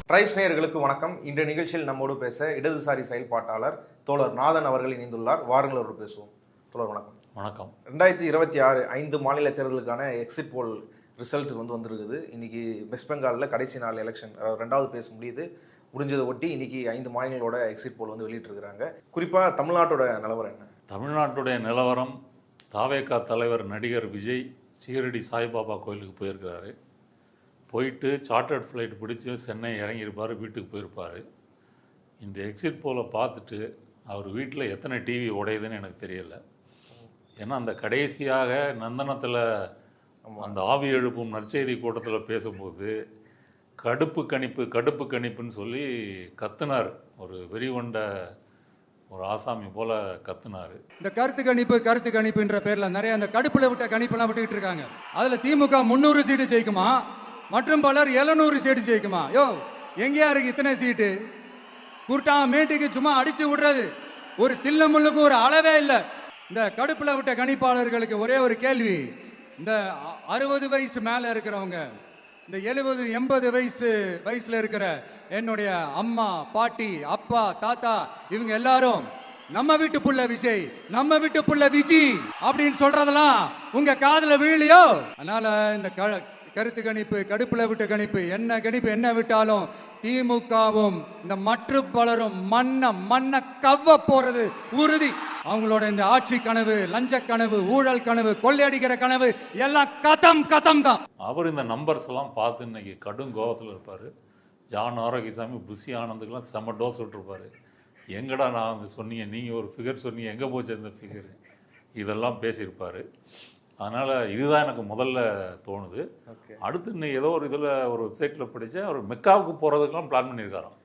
Tribes நேயர்களுக்கு வணக்கம். இன்றைய நிகழ்ச்சியில் நம்மோடு பேச இடதுசாரி செயல்பாட்டாளர் தோழர் நாதன் அவர்கள் இணைந்துள்ளார். வாருங்கள் அவரோடு பேசுவோம். தோழர் வணக்கம். வணக்கம். 2026 5 மாநில தேர்தலுக்கான எக்ஸிட் போல் ரிசல்ட் வந்திருக்குது. இன்னைக்கு வெஸ்ட் பெங்காலில் கடைசி நாள் எலெக்ஷன், ரெண்டாவது பேச முடிஞ்சதை ஒட்டி இன்னைக்கு 5 மாநிலங்களோட எக்ஸிட் போல் வெளியிட்டிருக்கிறாங்க. குறிப்பாக தமிழ்நாட்டோட நிலவரம் என்ன? தமிழ்நாட்டுடைய நிலவரம், தாவேகா தலைவர் நடிகர் விஜய் ஷீரடி சாய்பாபா கோயிலுக்கு போயிருக்கிறாரு. போயிட்டு சார்ட்டர்ட் ஃப்ளைட் பிடிச்சி சென்னை இறங்கியிருப்பார், வீட்டுக்கு போயிருப்பார். இந்த எக்ஸிட் போல பார்த்துட்டு அவர் வீட்டில் எத்தனை டிவி உடையுதுன்னு எனக்கு தெரியலை. ஏன்னா அந்த கடைசியாக நந்தனத்தில் அந்த ஆவி எழுப்பும் நற்செய்தி கூட்டத்தில் பேசும்போது கடுப்பு கணிப்புன்னு சொல்லி கத்துனார். ஒரு வெறிகொண்ட ஒரு ஆசாமி போல கத்துனார். இந்த கருத்து கணிப்புன்ற பேரில் நிறைய அந்த கடுப்பில் விட்ட கணிப்பெல்லாம் விட்டுக்கிட்டு இருக்காங்க. அதில் திமுக 300 சீட்டு ஜெயிக்குமா, மற்றும் பலர் 700 சீட்டு ஜெயிக்குமா? எங்கேயா இருக்கு இத்தனை சீட்டு? குருட்டா மேட்டுக்கு சும்மா அடிச்சு விடுறது, ஒரு தில்லமுள்ளுக்கு ஒரு அளவே இல்லை. இந்த கடுப்பில் விட்ட கணிப்பாளர்களுக்கு ஒரே ஒரு கேள்வி. இந்த 60 வயசு மேலே இருக்கிறவங்க, இந்த 70-80 வயசுல இருக்கிற என்னுடைய அம்மா, பாட்டி, அப்பா, தாத்தா, இவங்க எல்லாரும் நம்ம வீட்டு புள்ள விஜய், நம்ம வீட்டு புள்ள விஜி அப்படின்னு சொல்றதெல்லாம் உங்க காதுல விழலையோ? அதனால இந்த கருத்து கணிப்பு, கடுப்புல விட்ட கணிப்பு என்ன விட்டாலும் திமுகவும் இந்த மற்ற பலரும் மண்ண கவ்வ போறது உறுதி. அவங்களோட இந்த ஆட்சி கனவு, லஞ்ச கனவு, ஊழல் கனவு, கொள்ளையடிக்கிற கனவு எல்லாம் கதம் தான். அவர் இந்த நம்பர்ஸ் எல்லாம் பார்த்து இன்னைக்கு கடும் கோபத்தில் இருப்பார். ஜான் ஆரோக்கியசாமி, புஷி ஆனந்துக்கெல்லாம் செம்ம டோஸ் விட்டுருப்பாரு. எங்கடா நான் வந்து சொன்னீங்க, நீங்கள் ஒரு ஃபிகர் சொன்னீங்க, எங்கே போச்சு அந்த ஃபிகர், இதெல்லாம் பேசியிருப்பார். அதனால் இதுதான் எனக்கு முதல்ல தோணுது. அடுத்து இன்னும் ஏதோ ஒரு இதில் ஒரு வெப்சைட்டில் படித்தேன், அவர் மெக்காவுக்கு போகிறதுக்கெல்லாம் பிளான் பண்ணியிருக்காராம்.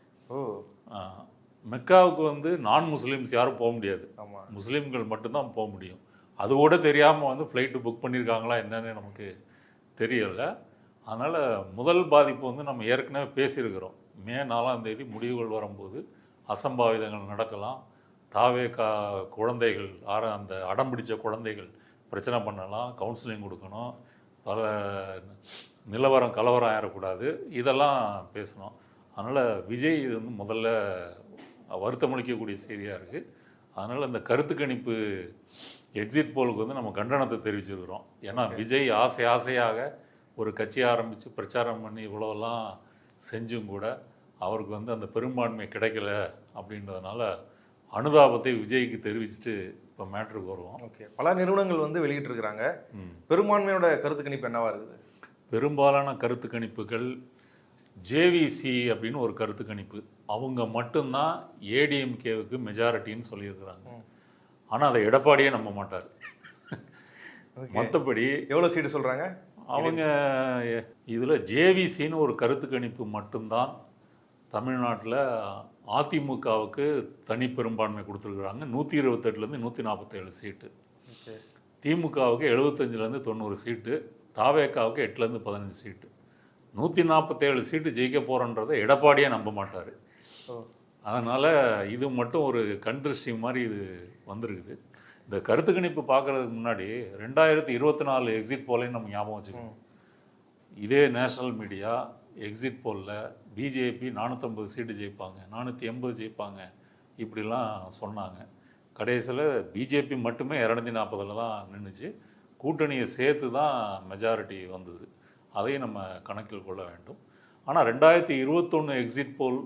மெக்காவுக்கு வந்து நான் முஸ்லீம்ஸ் யாரும் போக முடியாது, முஸ்லீம்கள் மட்டும்தான் போக முடியும். அது கூட தெரியாமல் வந்து ஃப்ளைட்டு புக் பண்ணியிருக்காங்களா என்னன்னு நமக்கு தெரியலை. அதனால் முதல் பாதிப்பு வந்து நம்ம ஏற்கனவே பேசியிருக்கிறோம். மே 4ஆம் தேதி முடிவுகள் வரும்போது அசம்பாவிதங்கள் நடக்கலாம். தாவேகா குழந்தைகள், அந்த அடம்பிடிச்ச குழந்தைகள் பிரச்சனை பண்ணலாம், கவுன்சிலிங் கொடுக்கணும், பல நிலவரம் கலவரம் ஆயிடக்கூடாது, இதெல்லாம் பேசணும். அதனால் விஜய் இது வந்து முதல்ல வருத்தமளிக்கக்கூடிய செய்தியாக இருக்குது. அதனால் இந்த கருத்து கணிப்பு எக்ஸிட் போலுக்கு வந்து நம்ம கண்டனத்தை தெரிவிச்சிருக்கிறோம். ஏன்னா விஜய் ஆசையாக ஒரு கட்சி ஆரம்பித்து பிரச்சாரம் பண்ணி இவ்வளோலாம் செஞ்சும் கூட அவருக்கு வந்து அந்த பெரும்பான்மை கிடைக்கல அப்படின்றதுனால அனுதாபத்தை விஜய்க்கு தெரிவிச்சுட்டு இப்போ மேட்ருக்கு வருவோம். ஓகே, பல நிறுவனங்கள் வந்து வெளியிட்டிருக்கிறாங்க. பெரும்பான்மையோட கருத்து கணிப்பு என்னவா இருக்குது? பெரும்பாலான கருத்து கணிப்புகள் ஜேவிசி அப்படின்னு ஒரு கருத்து கணிப்பு, அவங்க மட்டும்தான் ஏடிஎம்கேவுக்கு மெஜாரிட்டின்னு சொல்லியிருக்கிறாங்க. ஆனால் அதை எடப்பாடியே நம்ப மாட்டார். மற்றபடி எவ்வளோ சீட்டு சொல்கிறாங்க அவங்க இதில் ஜேவிசின்னு ஒரு கருத்து கணிப்பு மட்டும்தான் தமிழ்நாட்டில் அதிமுகவுக்கு தனி பெரும்பான்மை கொடுத்துருக்குறாங்க. 128லேருந்து 147 சீட்டு, திமுகவுக்கு 75லேருந்து 90 சீட்டு, தாவேக்காவுக்கு 8லேருந்து 15 சீட்டு. 147 சீட்டு ஜெயிக்க போகிறன்றதை எடப்பாடியே நம்ப மாட்டார். அதனால் இது மட்டும் ஒரு கண்திருஷ்டி மாதிரி இது வந்திருக்குது. இந்த கருத்து கணிப்பு பார்க்குறதுக்கு முன்னாடி 2024 எக்ஸிட் போலையும் நம்ம ஞாபகம் வச்சுக்கணும். இதே நேஷ்னல் மீடியா எக்ஸிட் போலில் பிஜேபி 450 சீட்டு ஜெயிப்பாங்க, 480 ஜெயிப்பாங்க இப்படிலாம் சொன்னாங்க. கடைசியில் பிஜேபி மட்டுமே 240 தான் நின்றுச்சு. கூட்டணியை சேர்த்து தான் மெஜாரிட்டி வந்தது. அதையும் நம்ம கணக்கில் கொள்ள வேண்டும். ஆனால் 2021 எக்ஸிட் போல்,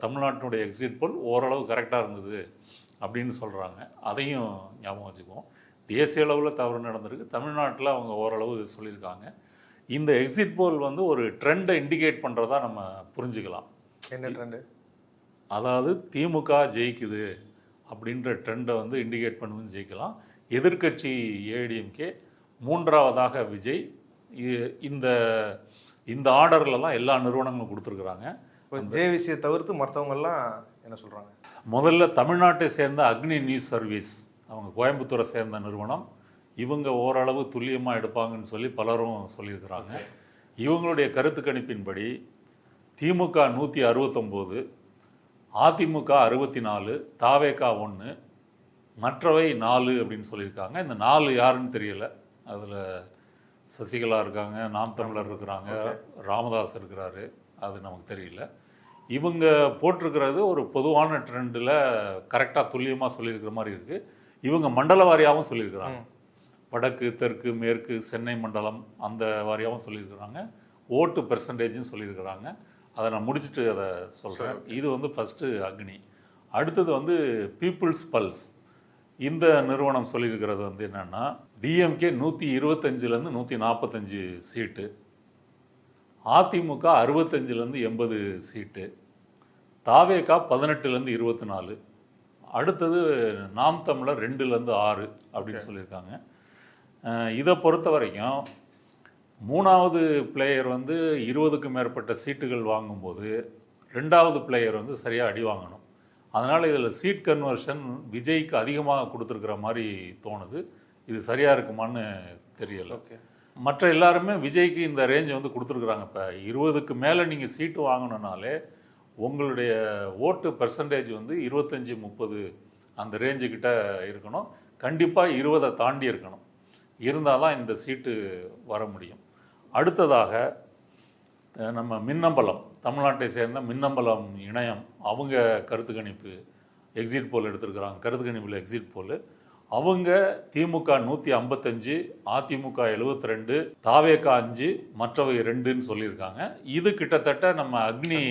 தமிழ்நாட்டினுடைய எக்ஸிட் போல் ஓரளவு கரெக்டாக இருந்தது அப்படின்னு சொல்கிறாங்க. அதையும் ஞாபகம் வச்சுக்குவோம். தேசிய அளவில் தவறு நடந்திருக்கு, தமிழ்நாட்டில் அவங்க ஓரளவு சொல்லியிருக்காங்க. இந்த எக்ஸிட் போல் வந்து ஒரு ட்ரெண்டை இண்டிகேட் பண்ணுறதா நம்ம புரிஞ்சுக்கலாம். என்ன ட்ரெண்டு? அதாவது திமுக ஜெயிக்குது அப்படின்ற ட்ரெண்டை வந்து இண்டிகேட் பண்ணுதுன்னு ஜெயிக்கலாம். எதிர்கட்சி ஏடிஎம்கே, மூன்றாவதாக விஜய். இந்த ஆர்டர்லலாம் எல்லா நிறுவனங்களும் கொடுத்துருக்குறாங்க. ஜேவிசியை தவிர்த்து மற்றவங்கெல்லாம் என்ன சொல்கிறாங்க? முதல்ல தமிழ்நாட்டை சேர்ந்த அக்னி நியூஸ் சர்வீஸ், அவங்க கோயம்புத்தூரை சேர்ந்த நிறுவனம், இவங்க ஓரளவு துல்லியமாக எடுப்பாங்கன்னு சொல்லி பலரும் சொல்லியிருக்கிறாங்க. இவங்களுடைய கருத்து கணிப்பின்படி திமுக 169, அதிமுக 64, தாவேகா 1, மற்றவை 4 அப்படின்னு சொல்லியிருக்காங்க. இந்த 4 யாருன்னு தெரியல. அதில் சசிகலா இருக்காங்க, நாம் தமிழர் இருக்கிறாங்க, ராமதாஸ் இருக்கிறாரு, அது நமக்கு தெரியல. இவங்க போட்டிருக்கிறது ஒரு பொதுவான ட்ரெண்டில் கரெக்டாக துல்லியமாக சொல்லியிருக்கிற மாதிரி இருக்குது. இவங்க மண்டல வாரியாகவும் சொல்லியிருக்கிறாங்க. வடக்கு, தெற்கு, மேற்கு, சென்னை மண்டலம் அந்த வாரியாகவும் சொல்லியிருக்கிறாங்க. ஓட்டு பெர்சன்டேஜும் சொல்லியிருக்கிறாங்க. அதை நான் முடிச்சுட்டு அதை சொல்கிறேன். இது வந்து ஃபஸ்ட்டு அக்னி. அடுத்தது வந்து பீப்புள்ஸ் பல்ஸ். இந்த நிறுவனம் சொல்லியிருக்கிறது வந்து என்னென்னா, டிஎம்கே 125லேருந்து 145 சீட்டு, அதிமுக 65லேருந்து 80 சீட்டு, தாவேகா 18லேருந்து 24, அடுத்தது நாம் தமிழர் 2லேருந்து 6 அப்படின்னு சொல்லியிருக்காங்க. இதை பொறுத்த வரைக்கும் மூணாவது பிளேயர் வந்து 20க்கும் மேற்பட்ட சீட்டுகள் வாங்கும்போது ரெண்டாவது பிளேயர் வந்து சரியாக அடி வாங்கணும். அதனால் இதில் சீட் கன்வர்ஷன் விஜய்க்கு அதிகமாக கொடுத்துருக்குற மாதிரி தோணுது. இது சரியாக இருக்குமான்னு தெரியலை. மற்ற எல்லாருமே விஜய்க்கு இந்த ரேஞ்சை வந்து கொடுத்துருக்குறாங்க. இப்போ 20க்கு மேலே நீங்கள் சீட்டு வாங்கணுன்னாலே உங்களுடைய ஓட்டு பெர்சன்டேஜ் வந்து 25-30 அந்த ரேஞ்சுக்கிட்ட இருக்கணும். கண்டிப்பாக 20 தாண்டி இருக்கணும். இருந்தால் தான் இந்த சீட்டு வர முடியும். அடுத்ததாக நம்ம மின்னம்பலம், தமிழ்நாட்டை சேர்ந்த மின்னம்பலம் இணையம், அவங்க கருத்து கணிப்பு எக்ஸிட் போல் எடுத்திருக்கிறாங்க. கருத்து கணிப்பில் எக்ஸிட் போல் அவங்க திமுக 155, அதிமுக 72, தாவேகா 5, மற்றவை 2ன்னு சொல்லியிருக்காங்க. இது கிட்டத்தட்ட நம்ம அக்னி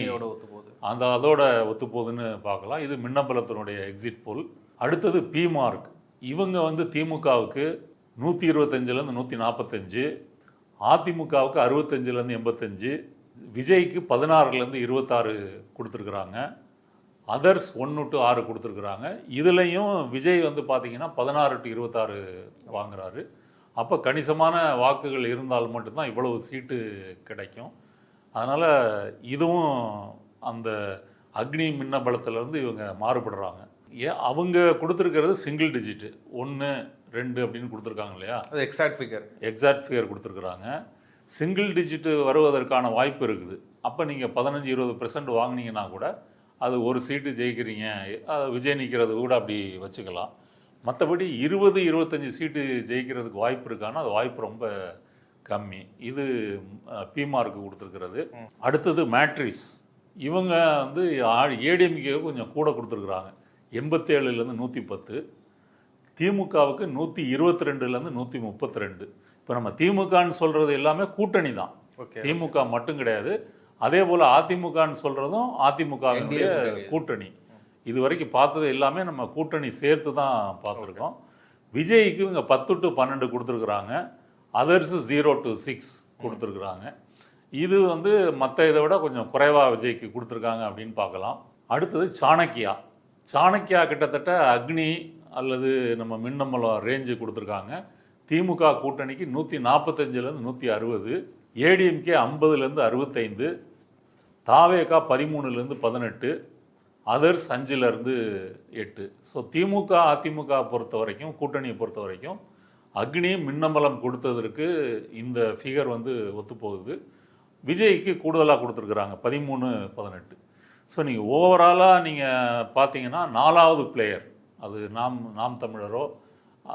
அதோட ஒத்து போகுதுன்னு பார்க்கலாம். இது மின்னம்பலத்தினுடைய எக்ஸிட் போல். அடுத்தது பிமார்க். இவங்க வந்து திமுகவுக்கு 125லேருந்து 145, அதிமுகவுக்கு 65லேருந்து 85, விஜய்க்கு 16லேருந்து 26 கொடுத்துருக்குறாங்க. அதர்ஸ் 1 to 6 கொடுத்துருக்குறாங்க. இதுலேயும் விஜய் வந்து பார்த்தீங்கன்னா 16 to 26 வாங்குறாரு. அப்போ கணிசமான வாக்குகள் இருந்தால் மட்டும்தான் இவ்வளவு சீட்டு கிடைக்கும். அதனால் இதுவும் அந்த அக்னி மின்னபலத்திலேருந்து இவங்க மாறுபடுறாங்க. அவங்க கொடுத்துருக்கிறது சிங்கிள் டிஜிட்டு 1, 2 அப்படின்னு கொடுத்துருக்காங்க இல்லையா? அது எக்ஸாக்ட் ஃபிகர் கொடுத்துருக்குறாங்க. சிங்கிள் டிஜிட்டு வருவதற்கான வாய்ப்பு இருக்குது. அப்போ நீங்கள் 15-20% வாங்கினீங்கன்னா கூட அது ஒரு சீட்டு ஜெயிக்கிறீங்க, அது விஜய் நிற்கிறது கூட அப்படி வச்சுக்கலாம். மற்றபடி 20-25 சீட்டு ஜெயிக்கிறதுக்கு வாய்ப்பு இருக்கான்னா அது வாய்ப்பு ரொம்ப கம்மி. இது பிமார்க்கு கொடுத்துருக்கிறது. அடுத்தது மேட்ரிஸ். இவங்க வந்து ஏடிஎம்கே கொஞ்சம் கூட கொடுத்துருக்குறாங்க. 87லேருந்து 110, திமுகவுக்கு 122லேருந்து 132. இப்போ நம்ம திமுகன்னு சொல்கிறது எல்லாமே கூட்டணி தான், திமுக மட்டும் கிடையாது. அதே போல் அதிமுகன்னு சொல்கிறதும் அதிமுகவினுடைய கூட்டணி. இது வரைக்கும் பார்த்தது எல்லாமே நம்ம கூட்டணி சேர்த்து தான் பார்த்துருக்கோம். விஜய்க்கு இவங்க 10 to 12 கொடுத்துருக்குறாங்க. அதர்ஸ் 0 to 6 கொடுத்துருக்குறாங்க. இது வந்து மற்ற இதை விட கொஞ்சம் குறைவாக விஜய்க்கு கொடுத்துருக்காங்க அப்படின்னு பார்க்கலாம். அடுத்தது சாணக்கியா கிட்டத்தட்ட அக்னி அல்லது நம்ம மின்னம்பலம் ரேஞ்சு கொடுத்துருக்காங்க. திமுக கூட்டணிக்கு 145லேருந்து 160, ஏடிஎம்கே 50லேருந்து 65, தாவேகா 13லேருந்து 18, அதர்ஸ் 5லேருந்து 8. ஸோ திமுக அதிமுக பொறுத்த வரைக்கும், கூட்டணியை பொறுத்த வரைக்கும் அக்னி மின்னம்பலம் கொடுத்ததற்கு இந்த ஃபிகர் வந்து ஒத்துப்போகுது. விஜய்க்கு கூடுதலாக கொடுத்துருக்குறாங்க 13, 18. ஸோ நீங்கள் ஓவராலாக நீங்கள் பார்த்தீங்கன்னா 4வது பிளேயர், அது நாம் தமிழரோ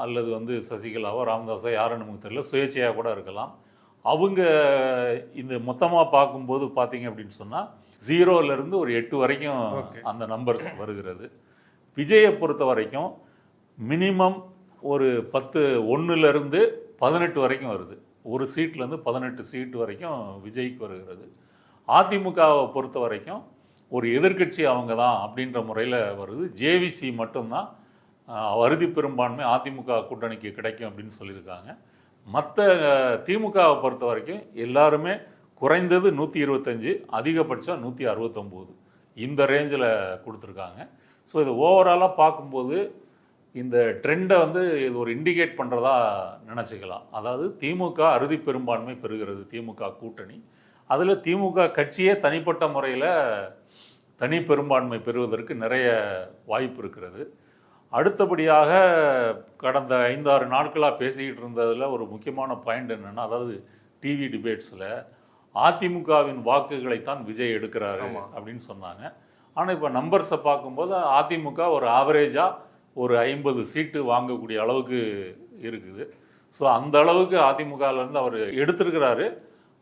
அல்லது வந்து சசிகலாவோ ராமதாஸோ யாரும் நமக்கு தெரியல, சுயேட்சையாக கூட இருக்கலாம். அவங்க இந்த மொத்தமாக பார்க்கும்போது பார்த்தீங்க அப்படின்னு சொன்னால் 0லேருந்து ஒரு 8 வரைக்கும் அந்த நம்பர்ஸ் வருகிறது. விஜயை பொறுத்த வரைக்கும் மினிமம் ஒரு 1லேருந்து 18 வரைக்கும் வருது. ஒரு சீட்லேருந்து 18 சீட்டு வரைக்கும் விஜய்க்கு வருகிறது. அதிமுகவை பொறுத்த வரைக்கும் ஒரு எதிர்க்கட்சி அவங்க தான் அப்படின்ற முறையில் வருது. ஜேவிசி மட்டும்தான் அறுதி பெரும்பான்மை அதிமுக கூட்டணிக்கு கிடைக்கும் அப்படின்னு சொல்லியிருக்காங்க. மற்ற திமுகவை பொறுத்த வரைக்கும் எல்லாருமே குறைந்தது 125, அதிகபட்சம் 169 இந்த ரேஞ்சில் கொடுத்துருக்காங்க. ஸோ இது ஓவராலாக பார்க்கும்போது இந்த ட்ரெண்டை வந்து இது ஒரு இண்டிகேட் பண்ணுறதா நினச்சிக்கலாம். அதாவது திமுக அறுதி பெரும்பான்மை பெறுகிறது, திமுக கூட்டணி. அதில் திமுக கட்சியே தனிப்பட்ட முறையில் தனி பெரும்பான்மை பெறுவதற்கு நிறைய வாய்ப்பு இருக்கிறது. அடுத்தபடியாக கடந்த 5-6 நாட்களாக பேசிக்கிட்டு இருந்ததில் ஒரு முக்கியமான பாயிண்ட் என்னென்னா, அதாவது டிவி டிபேட்ஸில் அதிமுகவின் வாக்குகளைத்தான் விஜய் எடுக்கிறாரு அப்படின்னு சொன்னாங்க. ஆனால் இப்போ நம்பர்ஸை பார்க்கும்போது அதிமுக ஒரு ஆவரேஜாக ஒரு 50 சீட்டு வாங்கக்கூடிய அளவுக்கு இருக்குது. ஸோ அந்த அளவுக்கு அதிமுகவிலேருந்து அவர் எடுத்திருக்கிறாரு.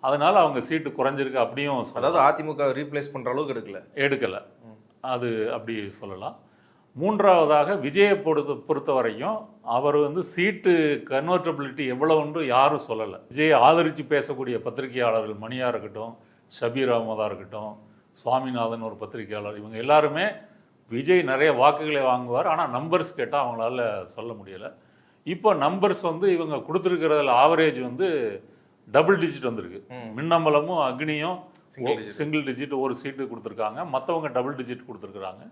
அதனால் அவங்க சீட்டு குறைஞ்சிருக்கு அப்படியும் அதாவது அதிமுக ரீப்ளேஸ் பண்ணுற அளவுக்கு எடுக்கலை அது அப்படி சொல்லலாம். மூன்றாவதாக விஜயை பொறுத்த வரைக்கும் அவர் வந்து சீட்டு கன்வெர்டபிலிட்டி எவ்வளவுன்று யாரும் சொல்லலை. விஜயை ஆதரித்து பேசக்கூடிய பத்திரிகையாளர்கள் மணியாக இருக்கட்டும், ஷபீர் அகமதாக இருக்கட்டும், சுவாமிநாதன் ஒரு பத்திரிகையாளர், இவங்க எல்லாருமே விஜய் நிறைய வாக்குகளை வாங்குவார், ஆனால் நம்பர்ஸ் கேட்டால் அவங்களால சொல்ல முடியலை. இப்போ நம்பர்ஸ் வந்து இவங்க கொடுத்துருக்கிறதுல ஆவரேஜ் வந்து டபுள் டிஜிட் வந்திருக்கு. மின்னம்பலமும் அக்னியும் சிங்கிள் டிஜிட் ஒரு சீட்டு கொடுத்துருக்காங்க, மற்றவங்க டபுள் டிஜிட் கொடுத்துருக்குறாங்க.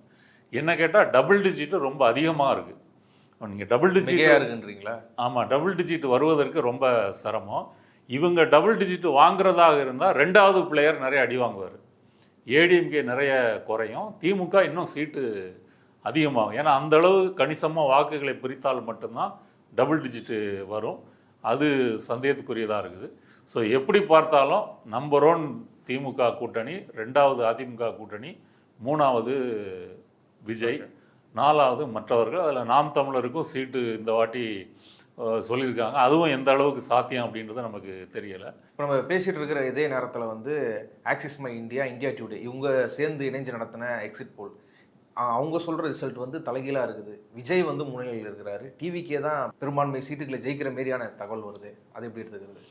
என்ன கேட்டால் டபுள் டிஜிட் ரொம்ப அதிகமாக இருக்குது. நீங்கள் டபுள் டிஜிட் இருக்குன்றீங்களா? ஆமாம், டபுள் டிஜிட் வருவதற்கு ரொம்ப சிரமம். இவங்க டபுள் டிஜிட் வாங்குறதாக இருந்தால் ரெண்டாவது பிளேயர் நிறைய அடி வாங்குவார், ஏடிஎம்கே நிறைய குறையும், திமுக இன்னும் சீட்டு அதிகமாகும். ஏன்னா அந்த அளவு கணிசமாக வாக்குகளை பிரித்தால் மட்டும்தான் டபுள் டிஜிட்டு வரும். அது சந்தேகத்துக்குரியதாக இருக்குது. ஸோ எப்படி பார்த்தாலும் நம்பர் 1 திமுக கூட்டணி, 2வது அதிமுக கூட்டணி, 3வது விஜய், 4வது மற்றவர்கள். அதில் நாம் தமிழருக்கும் சீட்டு இந்த வாட்டி சொல்லியிருக்காங்க. அதுவும் எந்த அளவுக்கு சாத்தியம் அப்படின்றது நமக்கு தெரியலை. இப்போ நம்ம பேசிகிட்டு இருக்கிற இதே நேரத்தில் வந்து axis my India, India today இவங்க சேர்ந்து இணைஞ்சு நடத்தின எக்ஸிட் போல் அவங்க சொல்கிற ரிசல்ட் வந்து தலைகீழாக இருக்குது. விஜய் வந்து முன்னிலையில் இருக்கிறாரு, டிவிக்கே தான் பெரும்பான்மை சீட்டுகளை ஜெயிக்கிற மாரியான தகவல் வருது. அது எப்படி எடுத்துக்கிறது?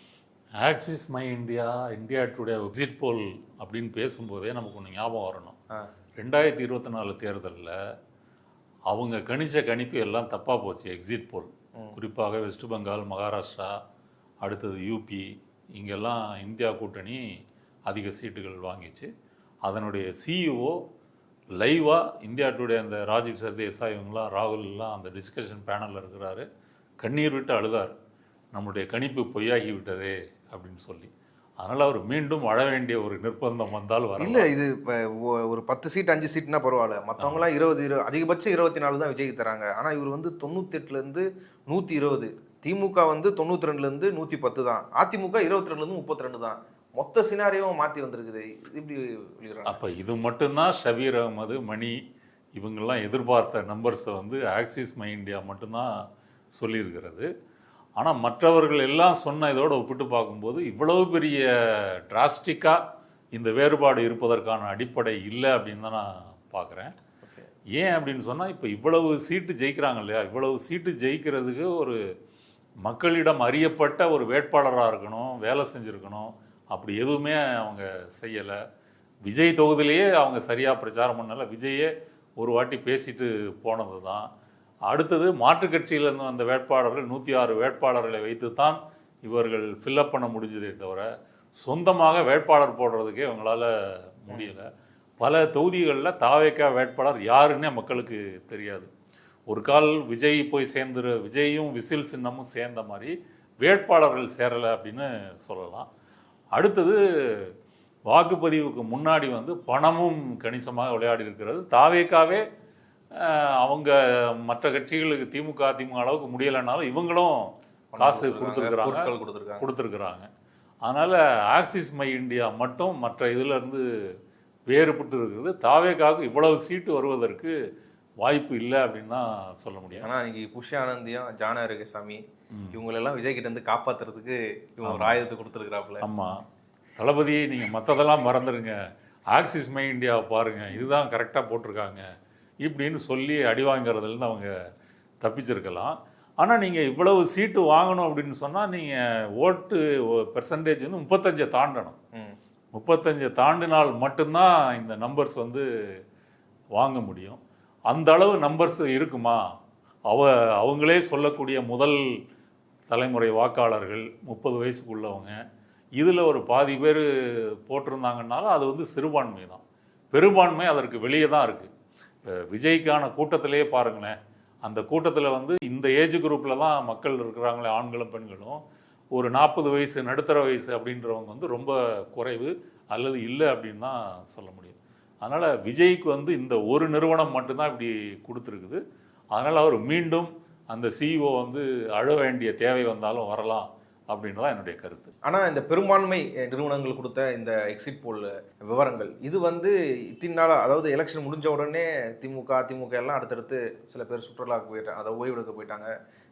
Axis my India, India today exit போல் அப்படின்னு பேசும்போதே நமக்கு ஒன்று ஞாபகம் வரணும். 2024 தேர்தலில் அவங்க கணிச்ச கணிப்பு எல்லாம் தப்பாக போச்சு. எக்ஸிட் போல் குறிப்பாக வெஸ்ட் பெங்கால், மகாராஷ்டிரா, அடுத்தது யூபி, இங்கெல்லாம் இந்தியா கூட்டணி அதிக சீட்டுகள் வாங்கிச்சு. அதனுடைய சிஇஓ லைவாக இந்தியா டுடே அந்த ராஜீவ் சர்தேசாய் இவங்களாம், ராகுல்லாம் அந்த டிஸ்கஷன் பேனலில் இருக்கிறாரு, கண்ணீர் விட்டு அழுதார், நம்முடைய கணிப்பு பொய்யாகி விட்டதே அப்படின்னு சொல்லி. அதனால் அவர் மீண்டும் அழ வேண்டிய ஒரு நிர்பந்தம் வந்தால் வர இல்லை. இது இப்போ ஒரு 10 சீட் 5 சீட்னா பரவாயில்ல, மற்றவங்களாம் 20 அதிகபட்சம் 24 தான் விஜய்க்கு தராங்க. ஆனால் இவர் வந்து 98லேருந்து 120, திமுக வந்து 92லேருந்து 110 தான், அதிமுக 22லேருந்து 32 தான். மொத்த சினாரியும் மாற்றி வந்திருக்குது. இது இப்படி வெளியிடறாங்க. அப்போ இது மட்டும்தான் ஷபீர் அகமது, மணி இவங்கெல்லாம் எதிர்பார்த்த நம்பர்ஸை வந்து ஆக்சிஸ் மை இந்தியா மட்டும்தான் சொல்லியிருக்கிறது. ஆனால் மற்றவர்கள் எல்லாம் சொன்ன இதோடு ஒப்பிட்டு பார்க்கும்போது இவ்வளவு பெரிய டிராஸ்டிக்காக இந்த வேறுபாடு இருப்பதற்கான அடிப்படை இல்லை அப்படின்னு தான் நான் பார்க்குறேன். ஏன் அப்படின்னு சொன்னால், இப்போ இவ்வளவு சீட்டு ஜெயிக்கிறாங்க இல்லையா, இவ்வளவு சீட்டு ஜெயிக்கிறதுக்கு ஒரு மக்களிடம் அறியப்பட்ட ஒரு வேட்பாளராக இருக்கணும், வேலை செஞ்சுருக்கணும். அப்படி எதுவுமே அவங்க செய்யலை. விஜய் தொகுதியிலேயே அவங்க சரியாக பிரச்சாரம் பண்ணலை. விஜயே ஒரு வாட்டி பேசிட்டு போனது தான். அடுத்தது மாற்றுக் கட்சியிலேருந்து வந்த வேட்பாளர்கள் 106 வேட்பாளர்களை வைத்து தான் இவர்கள் ஃபில்லப் பண்ண முடிஞ்சதே தவிர சொந்தமாக வேட்பாளர் போடுறதுக்கே அவங்களால முடியலை. பல தொகுதிகளில் தாவேக்கா வேட்பாளர் யாருன்னே மக்களுக்கு தெரியாது. ஒரு கால் விஜய் போய் விஜயும் விசில் சின்னமும் சேர்ந்த மாதிரி வேட்பாளர்கள் சேரலை அப்படின்னு சொல்லலாம். அடுத்தது வாக்குப்பதிவுக்கு முன்னாடி வந்து பணமும் கணிசமாக விளையாடி இருக்கிறது. தாவேக்காவே அவங்க மற்ற கட்சிகளுக்கு திமுக அளவுக்கு முடியலைனாலும் இவங்களும் காசு கொடுத்துருக்குறாங்க. அதனால் ஆக்சிஸ் மை இந்தியா மட்டும் மற்ற இதிலேருந்து வேறுபட்டு இருக்கிறது. தாவேக்காவுக்கு இவ்வளவு சீட்டு வருவதற்கு வாய்ப்பு இல்லை அப்படின்னு தான் சொல்ல முடியும். ஆனால் இன்னைக்கு புஷி ஆனந்தியம், ஜான ரகசாமி இவங்களெல்லாம் விஜய் கிட்ட இருந்து காப்பாற்றுறதுக்கு இவங்க ஒரு ஆயுதத்தை கொடுத்துருக்குறாப்புல. ஆமாம், தளபதி நீங்கள் மற்றதெல்லாம் மறந்துடுங்க, ஆக்சிஸ் மை இந்தியாவை பாருங்கள், இதுதான் கரெக்டாக போட்டிருக்காங்க இப்படின்னு சொல்லி அடி வாங்கிறதுலேருந்து அவங்க தப்பிச்சிருக்கலாம். ஆனால் நீங்கள் இவ்வளவு சீட்டு வாங்கணும் அப்படின்னு சொன்னால் நீங்கள் ஓட்டு பெர்சன்டேஜ் வந்து 35 தாண்டணும். 35 தாண்டினால் மட்டும்தான் இந்த நம்பர்ஸ் வந்து வாங்க முடியும். அந்த அளவு நம்பர்ஸ் இருக்குமா? அவங்களே சொல்லக்கூடிய முதல் தலைமுறை வாக்காளர்கள் 30 வயசுக்குள்ளவங்க, இதில் ஒரு பாதி பேர் போட்டிருந்தாங்கன்னாலும் அது வந்து சிறுபான்மை தான். பெரும்பான்மை அதற்கு வெளியே தான் இருக்குது. இப்போ விஜய்க்கான கூட்டத்திலே பாருங்களேன், அந்த கூட்டத்தில் வந்து இந்த ஏஜ் குரூப்பில் தான் மக்கள் இருக்கிறாங்களே, ஆண்களும் பெண்களும். ஒரு 40 வயசு நடுத்தர வயசு அப்படின்றவங்க வந்து ரொம்ப குறைவு அல்லது இல்லை அப்படின்னு தான் சொல்ல முடியும். அதனால் விஜய்க்கு வந்து இந்த ஒரு நிறுவனம் மட்டும்தான் இப்படி கொடுத்துருக்குது. அதனால் அவர் மீண்டும் அந்த சிஇஓ வந்து அழ வேண்டிய தேவை வந்தாலும் வரலாம் அப்படின்றதான் என்னுடைய கருத்து. ஆனால் இந்த பெரும்பான்மை நிறுவனங்கள் கொடுத்த இந்த எக்ஸிட் போல் விவரங்கள் இது வந்து இத்தனை நாளாக, அதாவது எலெக்ஷன் முடிஞ்ச உடனே திமுக எல்லாம் அடுத்தடுத்து சில பேர் சுற்றுலாவுக்கு போயிட்டாங்க, அதை ஓய்வெடுக்க போயிட்டாங்க,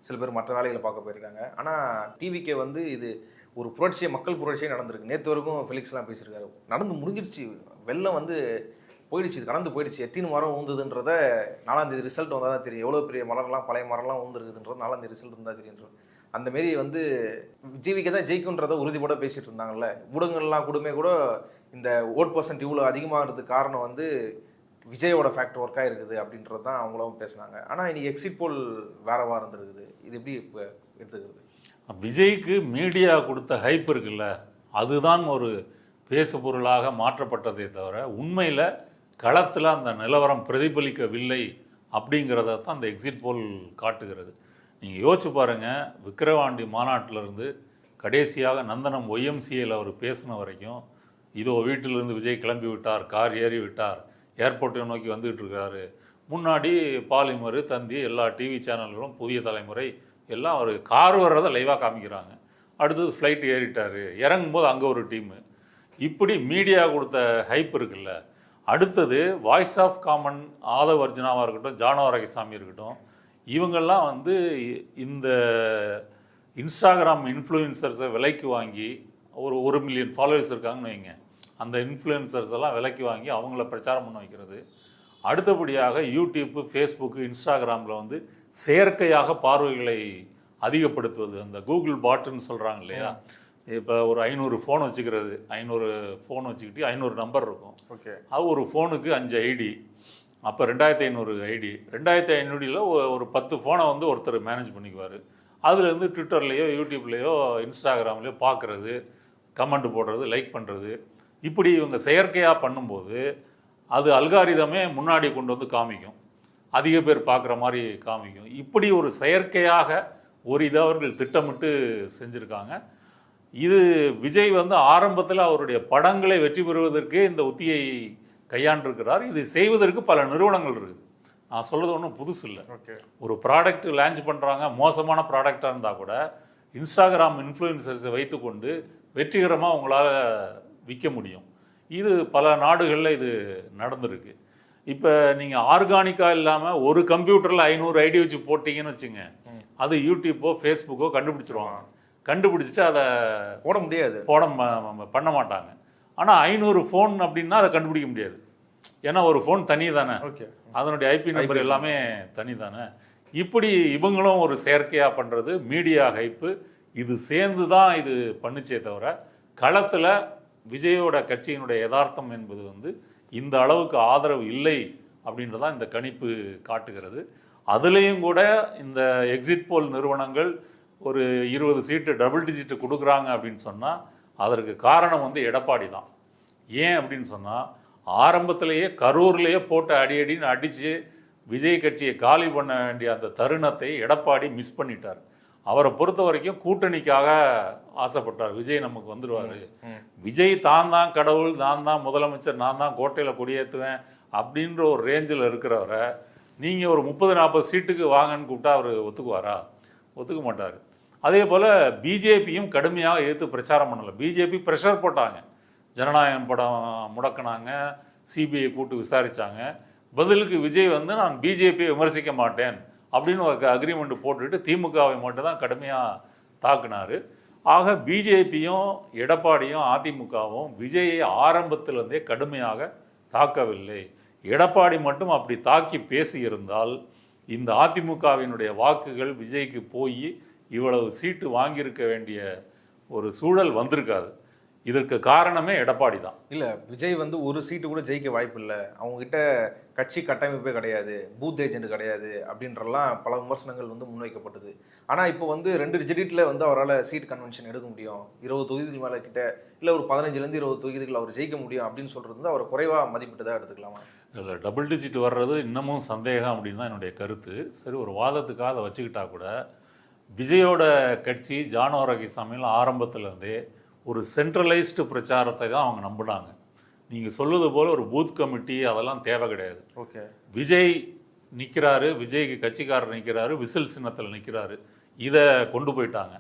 சில பேர் மற்ற வேலைகளை பார்க்க போயிருக்காங்க. ஆனால் டிவிக்கே வந்து இது ஒரு புரட்சியை, மக்கள் புரட்சியே நடந்திருக்கு. நேற்று வரைக்கும் ஃபெலிக்ஸ்லாம் பேசியிருக்காரு. நடந்து முடிஞ்சிருச்சு, வெள்ளம் வந்து போயிடுச்சு, கடந்து போயிடுச்சு. எத்தனை மரம் ஊந்துதுன்றத 4ஆம் தேதி ரிசல்ட் வந்தால் தான் தெரியும். எவ்வளோ பெரிய மலர்லாம், பழைய மரம்லாம் ஊந்துருக்குதுன்றது 4ஆம் தேதி ரிசல்ட் இருந்தால் தெரியும். அந்தமாரி வந்து ஜிவிக்கு தான் ஜெயிக்குன்றதை உறுதிப்பட பேசிகிட்டு இருந்தாங்கல்ல. ஊடகங்கள்லாம் கூட இந்த ஓட் பர்சன்ட் இவ்வளோ அதிகமாகிறதுக்கு காரணம் வந்து விஜயோட ஃபேக்டர் ஒர்க் ஆகிருக்குது அப்படின்றது தான் அவங்களும் பேசுனாங்க. ஆனால் இன்னைக்கு எக்ஸிட் போல் வேறவா இருந்திருக்குது. இது எப்படி இப்போ எடுத்துக்கிறது? விஜய்க்கு மீடியா கொடுத்த ஹைப் இருக்குல்ல, அதுதான் ஒரு பேசு பொருளாக மாற்றப்பட்டதே தவிர உண்மையில் களத்தில் அந்த நிலவரம் பிரதிபலிக்கவில்லை அப்படிங்கிறத தான் அந்த எக்ஸிட் போல் காட்டுகிறது. நீங்கள் யோசிச்சு பாருங்கள், விக்கிரவாண்டி மாநாட்டிலிருந்து கடைசியாக நந்தனம் ஒய்எம்சிஏல அவர் பேசின வரைக்கும் இதோ வீட்டிலிருந்து விஜய் கிளம்பி விட்டார், கார் ஏறி விட்டார், ஏர்போர்ட்டை நோக்கி வந்துகிட்டு இருக்காரு. முன்னாடி பாலிமர், தந்தி, எல்லா டிவி சேனல்களும், புதிய தலைமுறை எல்லாம் அவர் கார் வர்றதை லைவாக காமிக்கிறாங்க. அடுத்தது ஃப்ளைட் ஏறிட்டார், இறங்கும்போது அங்கே ஒரு டீமு. இப்படி மீடியா கொடுத்த ஹைப் இருக்குல்ல. அடுத்தது வாய்ஸ் ஆஃப் காமன் ஆதவ் அர்ஜுனாவாக இருக்கட்டும், ஜானோ ரகசாமி இருக்கட்டும், இவங்கெல்லாம் வந்து இந்த இன்ஸ்டாகிராம் இன்ஃப்ளூயன்சர்ஸை விலைக்கு வாங்கி ஒரு மில்லியன் ஃபாலோவர்ஸ் இருக்காங்கன்னு வைங்க, அந்த இன்ஃப்ளூயன்சர்ஸ் எல்லாம் விலைக்கு வாங்கி அவங்கள பிரச்சாரம் பண்ண வைக்கிறது. அடுத்தபடியாக யூடியூப்பு, ஃபேஸ்புக்கு, இன்ஸ்டாகிராமில் வந்து செயற்கையாக பார்வைகளை அதிகப்படுத்துவது. அந்த கூகுள் பாட்டுன்னு சொல்கிறாங்க இல்லையா, இப்போ ஒரு 500 ஃபோன் வச்சுக்கிறது, 500 ஃபோன் வச்சுக்கிட்டு 500 நம்பர் இருக்கும். ஓகே, அது ஒரு ஃபோனுக்கு 5 ஐடி, அப்போ 2500 ஐடி. 2500 ஒரு 10 ஃபோனை வந்து ஒருத்தர் மேனேஜ் பண்ணிக்குவார். அதுலேருந்து ட்விட்டர்லேயோ, யூடியூப்லேயோ, இன்ஸ்டாகிராம்லேயோ பார்க்குறது, கமெண்ட் போடுறது, லைக் பண்ணுறது, இப்படி இவங்க செயற்கையாக பண்ணும்போது அது அல்காரிதமே முன்னாடி கொண்டு வந்து காமிக்கும், அதிக பேர் பார்க்குற மாதிரி காமிக்கும். இப்படி ஒரு செயற்கையாக ஒரு இதை அவர்கள் திட்டமிட்டு செஞ்சுருக்காங்க. இது விஜய் வந்து ஆரம்பத்தில் அவருடைய படங்களை வெற்றி பெறுவதற்கே இந்த உத்தியை கையாண்டிருக்கிறார். இது செய்வதற்கு பல நிறுவனங்கள் இருக்குது. நான் சொல்கிறது ஒன்றும் புதுசு இல்லை. ஓகே, ஒரு ப்ராடக்ட் லான்ச் பண்ணுறாங்க, மோசமான ப்ராடக்டாக இருந்தால் கூட இன்ஸ்டாகிராம் இன்ஃப்ளூயன்சர்ஸை வைத்துக்கொண்டு வெற்றிகரமாக உங்களால் விற்க முடியும். இது பல நாடுகளில் இது நடந்திருக்கு. இப்போ நீங்கள் ஆர்கானிக்காக இல்லாமல் ஒரு கம்ப்யூட்டரில் 500 ஐடி வச்சு போட்டிங்கன்னு வச்சுங்க, அது யூடியூப்போ ஃபேஸ்புக்கோ கண்டுபிடிச்சிருவாங்க. கண்டுபிடிச்சிட்டு அதை போட முடியாது, பண்ண மாட்டாங்க. ஆனால் 500 ஃபோன் அப்படின்னா அதை கண்டுபிடிக்க முடியாது. ஏன்னா ஒரு ஃபோன் தனி தானே, அதனுடைய ஐபி நம்பர் எல்லாமே தனி தானே. இப்படி இவங்களும் ஒரு செயற்கையாக பண்ணுறது, மீடியா ஹைப்பு, இது சேர்ந்து தான் இது பண்ணுச்சே தவிர களத்தில் விஜயோட கட்சியினுடைய யதார்த்தம் என்பது வந்து இந்த அளவுக்கு ஆதரவு இல்லை அப்படின்றதான் இந்த கணிப்பு காட்டுகிறது. அதுலேயும் கூட இந்த எக்ஸிட் போல் நிறுவனங்கள் ஒரு 20 சீட்டு டபுள் டிஜிட்டு கொடுக்குறாங்க அப்படின்னு சொன்னால் அதற்கு காரணம் வந்து எடப்பாடி தான். ஏன் அப்படின்னு சொன்னால் ஆரம்பத்திலேயே கரூர்லேயே போட்டு அடின்னு அடித்து விஜய் கட்சியை காலி பண்ண வேண்டிய அந்த தருணத்தை எடப்பாடி மிஸ் பண்ணிட்டார். அவரை பொறுத்த வரைக்கும் கூட்டணிக்காக ஆசைப்பட்டார். விஜய் நமக்கு வந்துடுவார், விஜய் தான் தான் கடவுள், நான் தான் முதலமைச்சர், நான் தான் கோட்டையில் கொடியேற்றுவேன் அப்படின்ற ஒரு ரேஞ்சில் இருக்கிறவரை நீங்கள் ஒரு 30-40 சீட்டுக்கு வாங்கன்னு கூப்பிட்டா அவர் ஒத்துக்குவாரா? ஒத்துக்க மாட்டார். அதே போல் பிஜேபியும் கடுமையாக எதிர்த்து பிரச்சாரம் பண்ணலை. பிஜேபி ப்ரெஷர் போட்டாங்க, ஜனநாயகம் படம் முடக்கினாங்க, சிபிஐ கூட்டு விசாரித்தாங்க. பதிலுக்கு விஜய் வந்து நான் பிஜேபியை விமர்சிக்க மாட்டேன் அப்படின்னு ஒரு அக்ரிமெண்ட் போட்டுட்டு திமுகவை மட்டும் தான் கடுமையாக தாக்குனார். ஆக பிஜேபியும் எடப்பாடியும் அதிமுகவும் விஜயை ஆரம்பத்திலிருந்தே கடுமையாக தாக்கவில்லை. எடப்பாடி மட்டும் அப்படி தாக்கி பேசியிருந்தால் இந்த அதிமுகவினுடைய வாக்குகள் விஜய்க்கு போய் இவ்வளவு சீட்டு வாங்கியிருக்க வேண்டிய ஒரு சூழல் வந்திருக்காது. இதற்கு காரணமே எடப்பாடி தான். இல்லை, விஜய் வந்து ஒரு சீட்டு கூட ஜெயிக்க வாய்ப்பு இல்லை, அவங்ககிட்ட கட்சி கட்டமைப்பே கிடையாது, பூத் ஏஜென்ட் கிடையாது அப்படின்றலாம் பல விமர்சனங்கள் வந்து முன்வைக்கப்பட்டது. ஆனால் இப்போ வந்து 2 டிஜிட்டில் வந்து அவரால் சீட் கன்வென்ஷன் எடுக்க முடியும், 20 தொகுதிகள் மேலே கிட்ட, இல்லை ஒரு 15லேருந்து 20 தொகுதிகள் அவர் ஜெயிக்க முடியும் அப்படின்னு சொல்கிறது வந்து அவர் குறைவாக மதிப்பிட்டதாக எடுத்துக்கலாமா? இல்லை, டபுள் டிஜிட் வர்றது இன்னமும் சந்தேகம் அப்படின்னு தான் என்னுடைய கருத்து. சரி, ஒரு வாதத்துக்காக அதை வச்சுக்கிட்டா கூட விஜயோட கட்சி ஜானோ ரகிசாமியில் ஆரம்பத்திலேருந்தே ஒரு சென்ட்ரலைஸ்டு பிரச்சாரத்தை தான் அவங்க நம்பினாங்க. நீங்கள் சொல்வது போல் ஒரு பூத் கமிட்டி அதெல்லாம் தேவை கிடையாது. ஓகே, விஜய் நிற்கிறாரு, விஜய்க்கு கட்சிக்காரர் நிற்கிறாரு, விசில் சின்னத்தில் நிற்கிறாரு, இதை கொண்டு போயிட்டாங்க.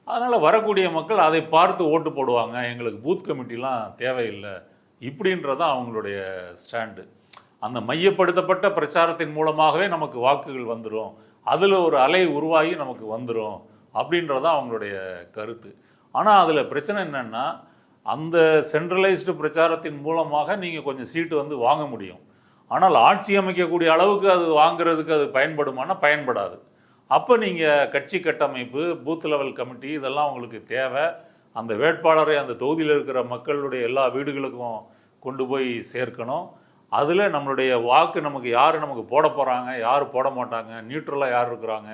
அதனால் வரக்கூடிய மக்கள் அதை பார்த்து ஓட்டு போடுவாங்க, எங்களுக்கு பூத் கமிட்டிலாம் தேவையில்லை இப்படின்றதான் அவங்களுடைய ஸ்டாண்டு. அந்த மையப்படுத்தப்பட்ட பிரச்சாரத்தின் மூலமாகவே நமக்கு வாக்குகள் வந்துடும், அதில் ஒரு அலை உருவாகி நமக்கு வந்துடும் அப்படின்றதான் அவங்களுடைய கருத்து. ஆனால் அதில் பிரச்சனை என்னென்னா அந்த சென்ட்ரலைஸ்டு பிரச்சாரத்தின் மூலமாக நீங்கள் கொஞ்சம் சீட்டு வந்து வாங்க முடியும். ஆனால் ஆட்சி அமைக்கக்கூடிய அளவுக்கு அது வாங்குறதுக்கு அது பயன்படுமானா பயன்படாது. அப்போ நீங்கள் கட்சி கட்டமைப்பு, பூத் லெவல் கமிட்டி இதெல்லாம் உங்களுக்கு தேவை. அந்த வேட்பாளரை அந்த தொகுதியில் இருக்கிற மக்களுடைய எல்லா வீடுகளுக்கும் கொண்டு போய் சேர்க்கணும். அதில் நம்மளுடைய வாக்கு நமக்கு யார் நமக்கு போட போகிறாங்க, யார் போட மாட்டாங்க, நியூட்ரலாக யார் இருக்கிறாங்க,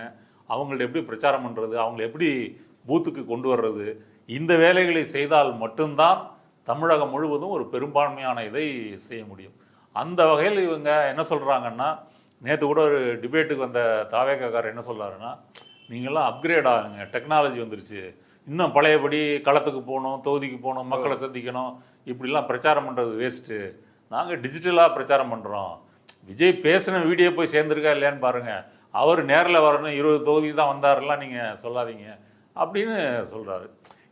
அவங்கள்ட்ட எப்படி பிரச்சாரம் பண்ணுறது, அவங்கள எப்படி பூத்துக்கு கொண்டு வர்றது, இந்த வேலைகளை செய்தால் மட்டும்தான் தமிழகம் முழுவதும் ஒரு பெரும்பான்மையான இதை செய்ய முடியும். அந்த வகையில் இவங்க என்ன சொல்கிறாங்கன்னா, நேற்று கூட ஒரு டிபேட்டுக்கு வந்த தாவேக்காரர் என்ன சொல்கிறாருன்னா, நீங்கள்லாம் அப்கிரேட் ஆகுங்க, டெக்னாலஜி வந்துருச்சு, இன்னும் பழையபடி களத்துக்கு போகணும், தொகுதிக்கு போகணும், மக்களை சந்திக்கணும், இப்படிலாம் பிரச்சாரம் பண்ணுறது வேஸ்ட்டு, நாங்கள் டிஜிட்டலாக பிரச்சாரம் பண்ணுறோம். விஜய் பேசின வீடியோ போய் சேர்ந்துருக்கா இல்லையான்னு பாருங்கள், அவர் நேரில் வரணும், 20 தொகுதி தான் வந்தாரெல்லாம் நீங்கள் சொல்லாதீங்க அப்படின்னு சொல்கிறாரு.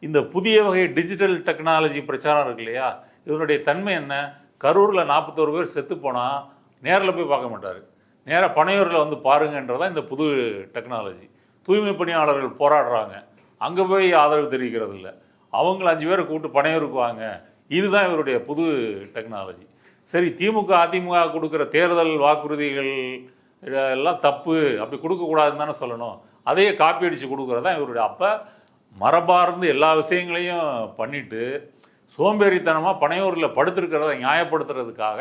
இந்த புதிய வகை டிஜிட்டல் டெக்னாலஜி பிரச்சாரம் இருக்கு இல்லையா, இதனுடைய தன்மை என்ன? கரூரில் 41 பேர் செத்து போனால் நேரில் போய் பார்க்க மாட்டார், நேராக பனையூரில் வந்து பாருங்கன்றதான் இந்த புது டெக்னாலஜி. தூய்மை பணியாளர்கள் போராடுறாங்க, அங்கே போய் ஆதரவு தெரிவிக்கிறது இல்லை, அவங்கள 5 பேரை கூப்பிட்டு பனையூருக்கு வாங்க, இதுதான் இவருடைய புது டெக்னாலஜி. சரி, திமுக அதிமுக கொடுக்குற தேர்தல் வாக்குறுதிகள் எல்லாம் தப்பு, அப்படி கொடுக்கக்கூடாதுன்னு தானே சொல்லணும், அதையே காப்பி அடித்து கொடுக்குறது தான் இவருடைய. அப்போ மரபார்ந்து எல்லா விஷயங்களையும் பண்ணிவிட்டு சோம்பேறித்தனமாக பனையூரில் படுத்திருக்கிறத நியாயப்படுத்துறதுக்காக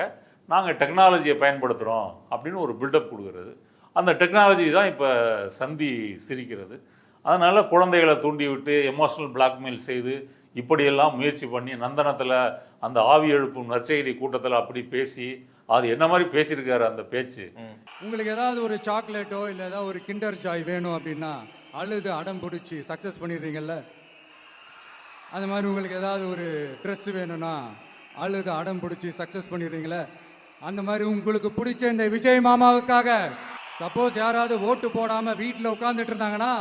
நாங்கள் டெக்னாலஜியை பயன்படுத்துகிறோம் அப்படின்னு ஒரு பில்டப் கொடுக்குறது. அந்த டெக்னாலஜி தான் இப்போ சந்தி சிரிக்கிறது. அதனால் குழந்தைகளை தூண்டி விட்டு எமோஷனல் பிளாக்மெயில் செய்து இப்படியெல்லாம் முயற்சி பண்ணி நந்தனத்தில் அந்த ஆவி எழுப்பும் நற்செய்தி கூட்டத்தில் அப்படி பேசி, அது என்ன மாதிரி பேசியிருக்காரு அந்த பேச்சு. உங்களுக்கு ஏதாவது ஒரு சாக்லேட்டோ இல்லை ஏதாவது ஒரு கிண்டர் ஜாய் வேணும் அப்படின்னா அழுது அடம் பிடிச்சி சக்ஸஸ் பண்ணிடுறீங்கல்ல, அந்த மாதிரி உங்களுக்கு ஏதாவது ஒரு ட்ரெஸ் வேணும்னா அழுது அடம் பிடிச்சி சக்ஸஸ் பண்ணிடுறீங்களே, அந்த மாதிரி உங்களுக்கு பிடிச்ச இந்த விஜய் மாமாவுக்காக சப்போஸ் யாராவது ஓட்டு போடாமல் வீட்டில் உட்காந்துட்டு இருந்தாங்கன்னா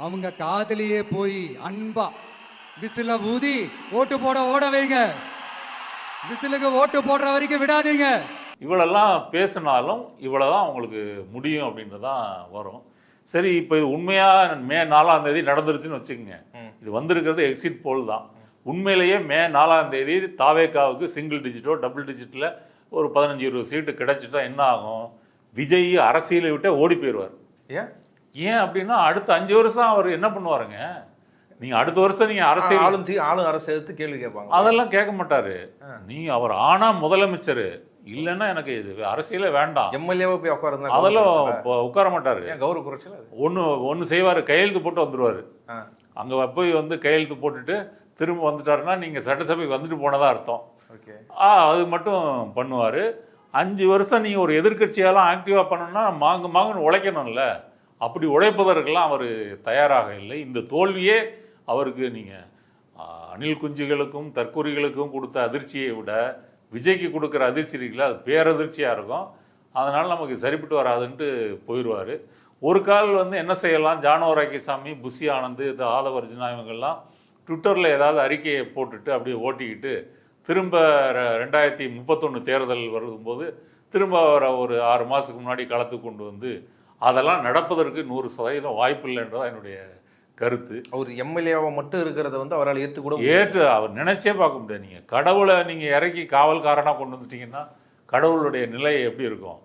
அவங்க காதலியே போய் அன்பா விசில ஊதி ஓட்டு போட ஓட வைங்க, விசிலுக்கு ஓட்டு போடுற வரைக்கும் விடாதீங்க. இவ்வளெல்லாம் பேசினாலும் இவ்வளோதான் அவங்களுக்கு முடியும் அப்படின்றதான் வரும். சரி, இப்போ இது உண்மையாக மே 4ஆம் தேதி நடந்துருச்சுன்னு வச்சுக்கோங்க, இது வந்திருக்கிறது எக்ஸிட் போல் தான். உண்மையிலேயே மே 4ஆம் தேதி தாவேக்காவுக்கு சிங்கிள் டிஜிட்டோ டபுள் டிஜிட்டில் ஒரு 15-20 சீட்டு கிடைச்சிட்டா என்ன ஆகும்? விஜய் அரசியலை விட்டே ஓடி போயிடுவார். ஏன் அப்படின்னா அடுத்த 5 வருஷம் அவர் என்ன பண்ணுவாருங்க? நீங்க அடுத்த வருஷம் நீங்க அரசியல் ஆளும் அரசு எடுத்து கேள்வி கேட்பாங்க, அதெல்லாம் கேட்க மாட்டாரு. நீங்க அவர் ஆனா முதலமைச்சர், இல்லைன்னா எனக்கு இது அரசியலே வேண்டாம், எம்எல்ஏவை போய் உட்கார, அதெல்லாம் உட்கார மாட்டாரு. கௌரவ குறைச்சல் ஒன்று செய்வார், கையெழுத்து போட்டு வந்துடுவார். அங்கே போய் வந்து கையெழுத்து போட்டுட்டு திரும்ப வந்துட்டாருன்னா நீங்கள் சட்டசபைக்கு வந்துட்டு போனதா அர்த்தம். அது மட்டும் பண்ணுவார். 5 வருஷம் நீங்கள் ஒரு எதிர்கட்சியெல்லாம் ஆக்டிவாக பண்ணணும்னா மாங்குன்னு உழைக்கணும்ல, அப்படி உழைப்பதற்கெல்லாம் அவர் தயாராக இல்லை. இந்த தோல்வியே அவருக்கு நீங்கள் அணில் குஞ்சுகளுக்கும் தற்கொலைகளுக்கும் கொடுத்த அதிர்ச்சியை விட விஜய்க்கு கொடுக்குற அதிர்ச்சி இருக்குல்ல, அது பேரதிர்ச்சியாக இருக்கும். அதனால் நமக்கு சரிப்பட்டு வராதுன்ட்டு போயிடுவார். ஒரு கால் வந்து என்ன செய்யலாம், ஜானோ ராக்கிசாமி, புஷி ஆனந்த், இந்த ஆதவ அர்ஜுனா இவங்கெல்லாம் ட்விட்டரில் ஏதாவது அறிக்கையை போட்டுட்டு அப்படியே ஓட்டிக்கிட்டு திரும்ப 2031 தேர்தல் வரும்போது திரும்ப அவரை ஒரு 6 மாதத்துக்கு முன்னாடி களத்துக்கு கொண்டு வந்து அதெல்லாம் நடப்பதற்கு 100% வாய்ப்பு இல்லைன்றதான் என்னுடைய கருத்து. அவர் எம்எல்ஏவை மட்டும் இருக்கிறத வந்து அவரால் அவர் நினைச்சே பார்க்க முடியாது. நீங்கள் கடவுளை நீங்கள் இறக்கி காவல்காரனாக கொண்டு வந்துட்டீங்கன்னா கடவுளுடைய நிலை எப்படி இருக்கும்?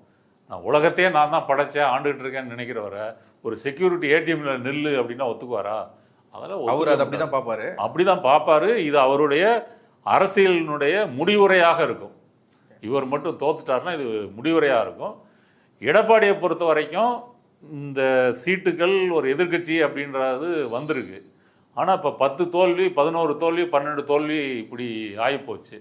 நான் உலகத்தையே நான் தான் படைச்சேன் ஆண்டுகிட்டு இருக்கேன்னு நினைக்கிறவரை ஒரு செக்யூரிட்டி ஏடிஎம்ல நில்லு அப்படின்னா ஒத்துக்குவாரா? அதெல்லாம் அவர் அதை அப்படிதான் பார்ப்பாரு, அப்படிதான் பார்ப்பாரு. இது அவருடைய அரசியலினுடைய முடிவுரையாக இருக்கும். இவர் மட்டும் தோத்துட்டாருன்னா இது முடிவுரையாக இருக்கும். எடப்பாடியை பொறுத்த வரைக்கும் இந்த சீட்டுகள் ஒரு எதிர்கட்சி அப்படின்றது வந்திருக்கு. ஆனால் இப்போ 10 தோல்வி, 11 தோல்வி, 12 தோல்வி இப்படி ஆகிப்போச்சு.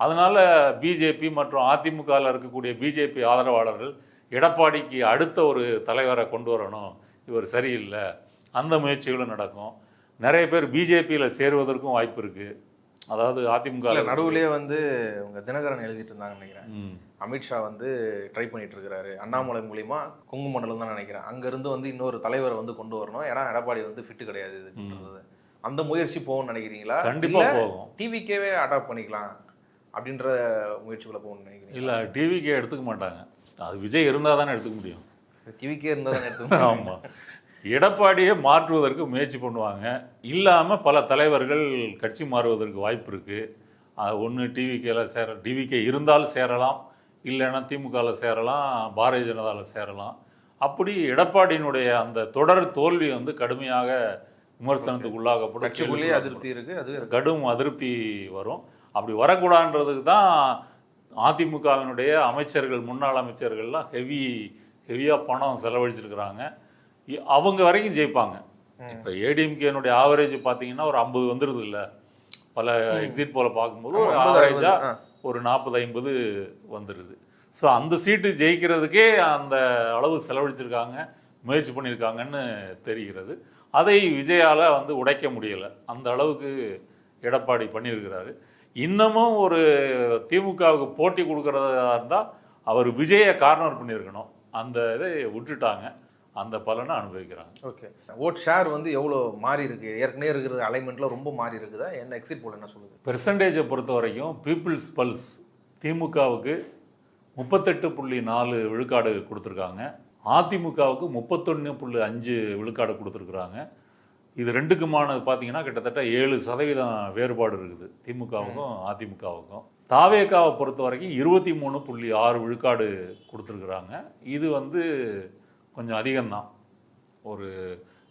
அதனால் பிஜேபி மற்றும் அதிமுகவில் இருக்கக்கூடிய பிஜேபி ஆதரவாளர்கள் எடப்பாடிக்கு அடுத்த ஒரு தலைவரை கொண்டு வரணும், இவர் சரியில்லை, அந்த முயற்சிகளும் நடக்கும். நிறைய பேர் பிஜேபியில் சேருவதற்கும் வாய்ப்பு இருக்குது. அதாவது அதிமுக நடுவுலேயே வந்து உங்க தினகரன் எழுதிட்டு இருந்தாங்கன்னு நினைக்கிறேன். அமித்ஷா வந்து ட்ரை பண்ணிட்டு இருக்கிறாரு, அண்ணாமலை மூலியமா கொங்கு மண்டலம் தான் நினைக்கிறேன், அங்கிருந்து வந்து இன்னொரு தலைவரை வந்து கொண்டு வரணும், ஏன்னா எடப்பாடி வந்து ஃபிட்டு கிடையாது இது பண்றது. அந்த முயற்சி போகும்னு நினைக்கிறீங்களா? கண்டிப்பா போகும். டிவிக்கேவே அடாப்ட் பண்ணிக்கலாம் அப்படின்ற முயற்சிக்குள்ள போகணும்னு நினைக்கிறீங்க? இல்லை, டிவிக்கே எடுத்துக்க மாட்டாங்க. அது விஜய் இருந்தால் தானே எடுத்துக்க முடியும். டிவிக்கே இருந்தால் தானே எடுத்துக்க முடியும். ஆமாம், எடப்பாடியை மாற்றுவதற்கு முயற்சி பண்ணுவாங்க. இல்லாமல் பல தலைவர்கள் கட்சி மாறுவதற்கு வாய்ப்பு இருக்குது. ஒன்று டிவிகே இருந்தாலும் சேரலாம், இல்லைன்னா திமுகவில் சேரலாம், பாரதிய ஜனதாவில் சேரலாம். அப்படி எடப்பாடியினுடைய அந்த தொடர் தோல்வி வந்து கடுமையாக விமர்சனத்துக்கு உள்ளாகப்படும். கட்சிக்குள்ளேயே அதிருப்தி இருக்குது, அது கடும் அதிருப்தி வரும். அப்படி வரக்கூடாதுன்றதுக்கு தான் அதிமுகவினுடைய அமைச்சர்கள், முன்னாள் அமைச்சர்கள்லாம் ஹெவியாக பணம் செலவழிச்சிருக்கிறாங்க. அவங்க வரைக்கும் ஜெயிப்பாங்க. இப்போ ஏடிஎம்கேனுடைய ஆவரேஜ் பார்த்தீங்கன்னா ஒரு 50 வந்துடுது இல்லை, பல எக்ஸிட் போல பார்க்கும்போது ஒரு ஆவரேஜாக ஒரு 40-50 வந்துடுது. ஸோ அந்த சீட்டு ஜெயிக்கிறதுக்கே அந்த அளவு செலவழிச்சிருக்காங்க, முயற்சி பண்ணியிருக்காங்கன்னு தெரிகிறது. அதை விஜயால் வந்து உடைக்க முடியலை. அந்த அளவுக்கு எடப்பாடி பண்ணியிருக்கிறாரு. இன்னமும் ஒரு திமுகவுக்கு போட்டி கொடுக்கறதா இருந்தால் அவர் விஜயை கார்னர் பண்ணியிருக்கணும். அந்த இதை விட்டுட்டாங்க, அந்த பலனை அனுபவிக்கிறாங்க. ஓகே, ஓட் ஷேர் வந்து எவ்வளோ மாறி இருக்கு? ஏற்கனவே இருக்கிற அலைன்மெண்ட்டில் ரொம்ப மாறி இருக்குதா? என்ன எக்ஸிட் போல் என்ன சொல்லுது? பெர்சன்டேஜை பொறுத்த வரைக்கும் பீப்புள்ஸ் பல்ஸ் திமுகவுக்கு 38.4 விழுக்காடு கொடுத்துருக்காங்க, அதிமுகவுக்கு 31.5 விழுக்காடு கொடுத்துருக்குறாங்க. இது ரெண்டுக்குமானது பார்த்தீங்கன்னா கிட்டத்தட்ட 7% வேறுபாடு இருக்குது திமுகவுக்கும் அதிமுகவுக்கும். தாவேகாவை பொறுத்த வரைக்கும் 23.6 விழுக்காடு கொடுத்துருக்குறாங்க. இது வந்து கொஞ்சம் அதிகம்தான். ஒரு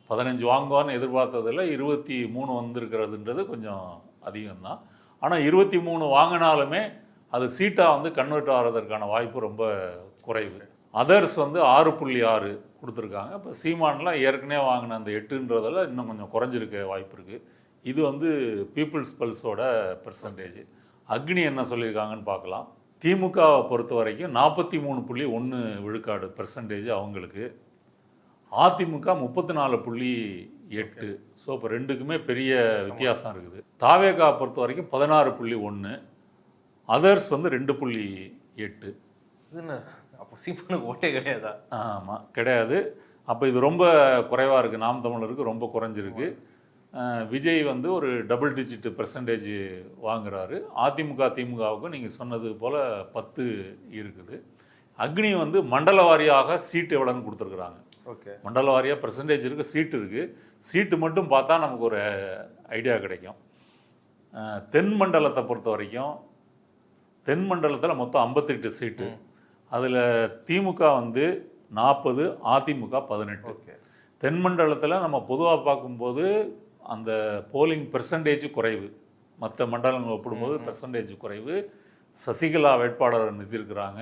15 வாங்குவான்னு எதிர்பார்த்ததில் 23 வந்திருக்கிறதுன்றது கொஞ்சம் அதிகம்தான். ஆனால் 23 வாங்கினாலுமே அது சீட்டாக வந்து கன்வெர்ட் ஆகிறதுக்கான வாய்ப்பு ரொம்ப குறைவு. அதர்ஸ் வந்து 6.6 கொடுத்துருக்காங்க. இப்போ சீமான்லாம் ஏற்கனவே வாங்கின அந்த 8ன்றதில் இன்னும் கொஞ்சம் குறைஞ்சிருக்க வாய்ப்பு இருக்குது. இது வந்து பீப்புள்ஸ் பல்ஸோட பெர்சன்டேஜ். அக்னி என்ன சொல்லியிருக்காங்கன்னு பார்க்கலாம். திமுகவை பொறுத்த வரைக்கும் 43.1 விழுக்காடு பெர்சன்டேஜ் அவங்களுக்கு, அதிமுக 34.8. ஸோ இப்போ ரெண்டுக்குமே பெரிய வித்தியாசம் இருக்குது. தாவேகா பொறுத்த வரைக்கும் 16.1, அதர்ஸ் வந்து 2.8. அப்போ சீமானுக்கு ஓட்டே கிடையாதா? ஆமாம், கிடையாது. அப்போ இது ரொம்ப குறைவாக இருக்குது. நாம் தமிழருக்கு ரொம்ப குறைஞ்சிருக்கு. விஜய் வந்து ஒரு டபுள் டிஜிட் பெர்சன்டேஜ் வாங்குறாரு. அதிமுக திமுகவுக்கும் நீங்கள் சொன்னது போல் 10 இருக்குது. அக்னி வந்து மண்டல வாரியாக சீட்டு எவ்வளோன்னு கொடுத்துருக்குறாங்க. ஓகே, மண்டல வாரியாக பெர்சன்டேஜ் இருக்குது, சீட்டு இருக்குது. சீட்டு மட்டும் பார்த்தா நமக்கு ஒரு ஐடியா கிடைக்கும். தென் மண்டலத்தை பொறுத்த வரைக்கும் தென் மண்டலத்தில் மொத்தம் 58 சீட்டு. அதில் திமுக வந்து 40, அதிமுக 18. தென் மண்டலத்தில் நம்ம பொதுவாக பார்க்கும்போது அந்த போலிங் பெர்சன்டேஜ் குறைவு, மற்ற மண்டலங்கள் ஒப்பிடும்போது பெர்சன்டேஜ் குறைவு. சசிகலா வேட்பாளரை நிறுத்தியிருக்கிறாங்க.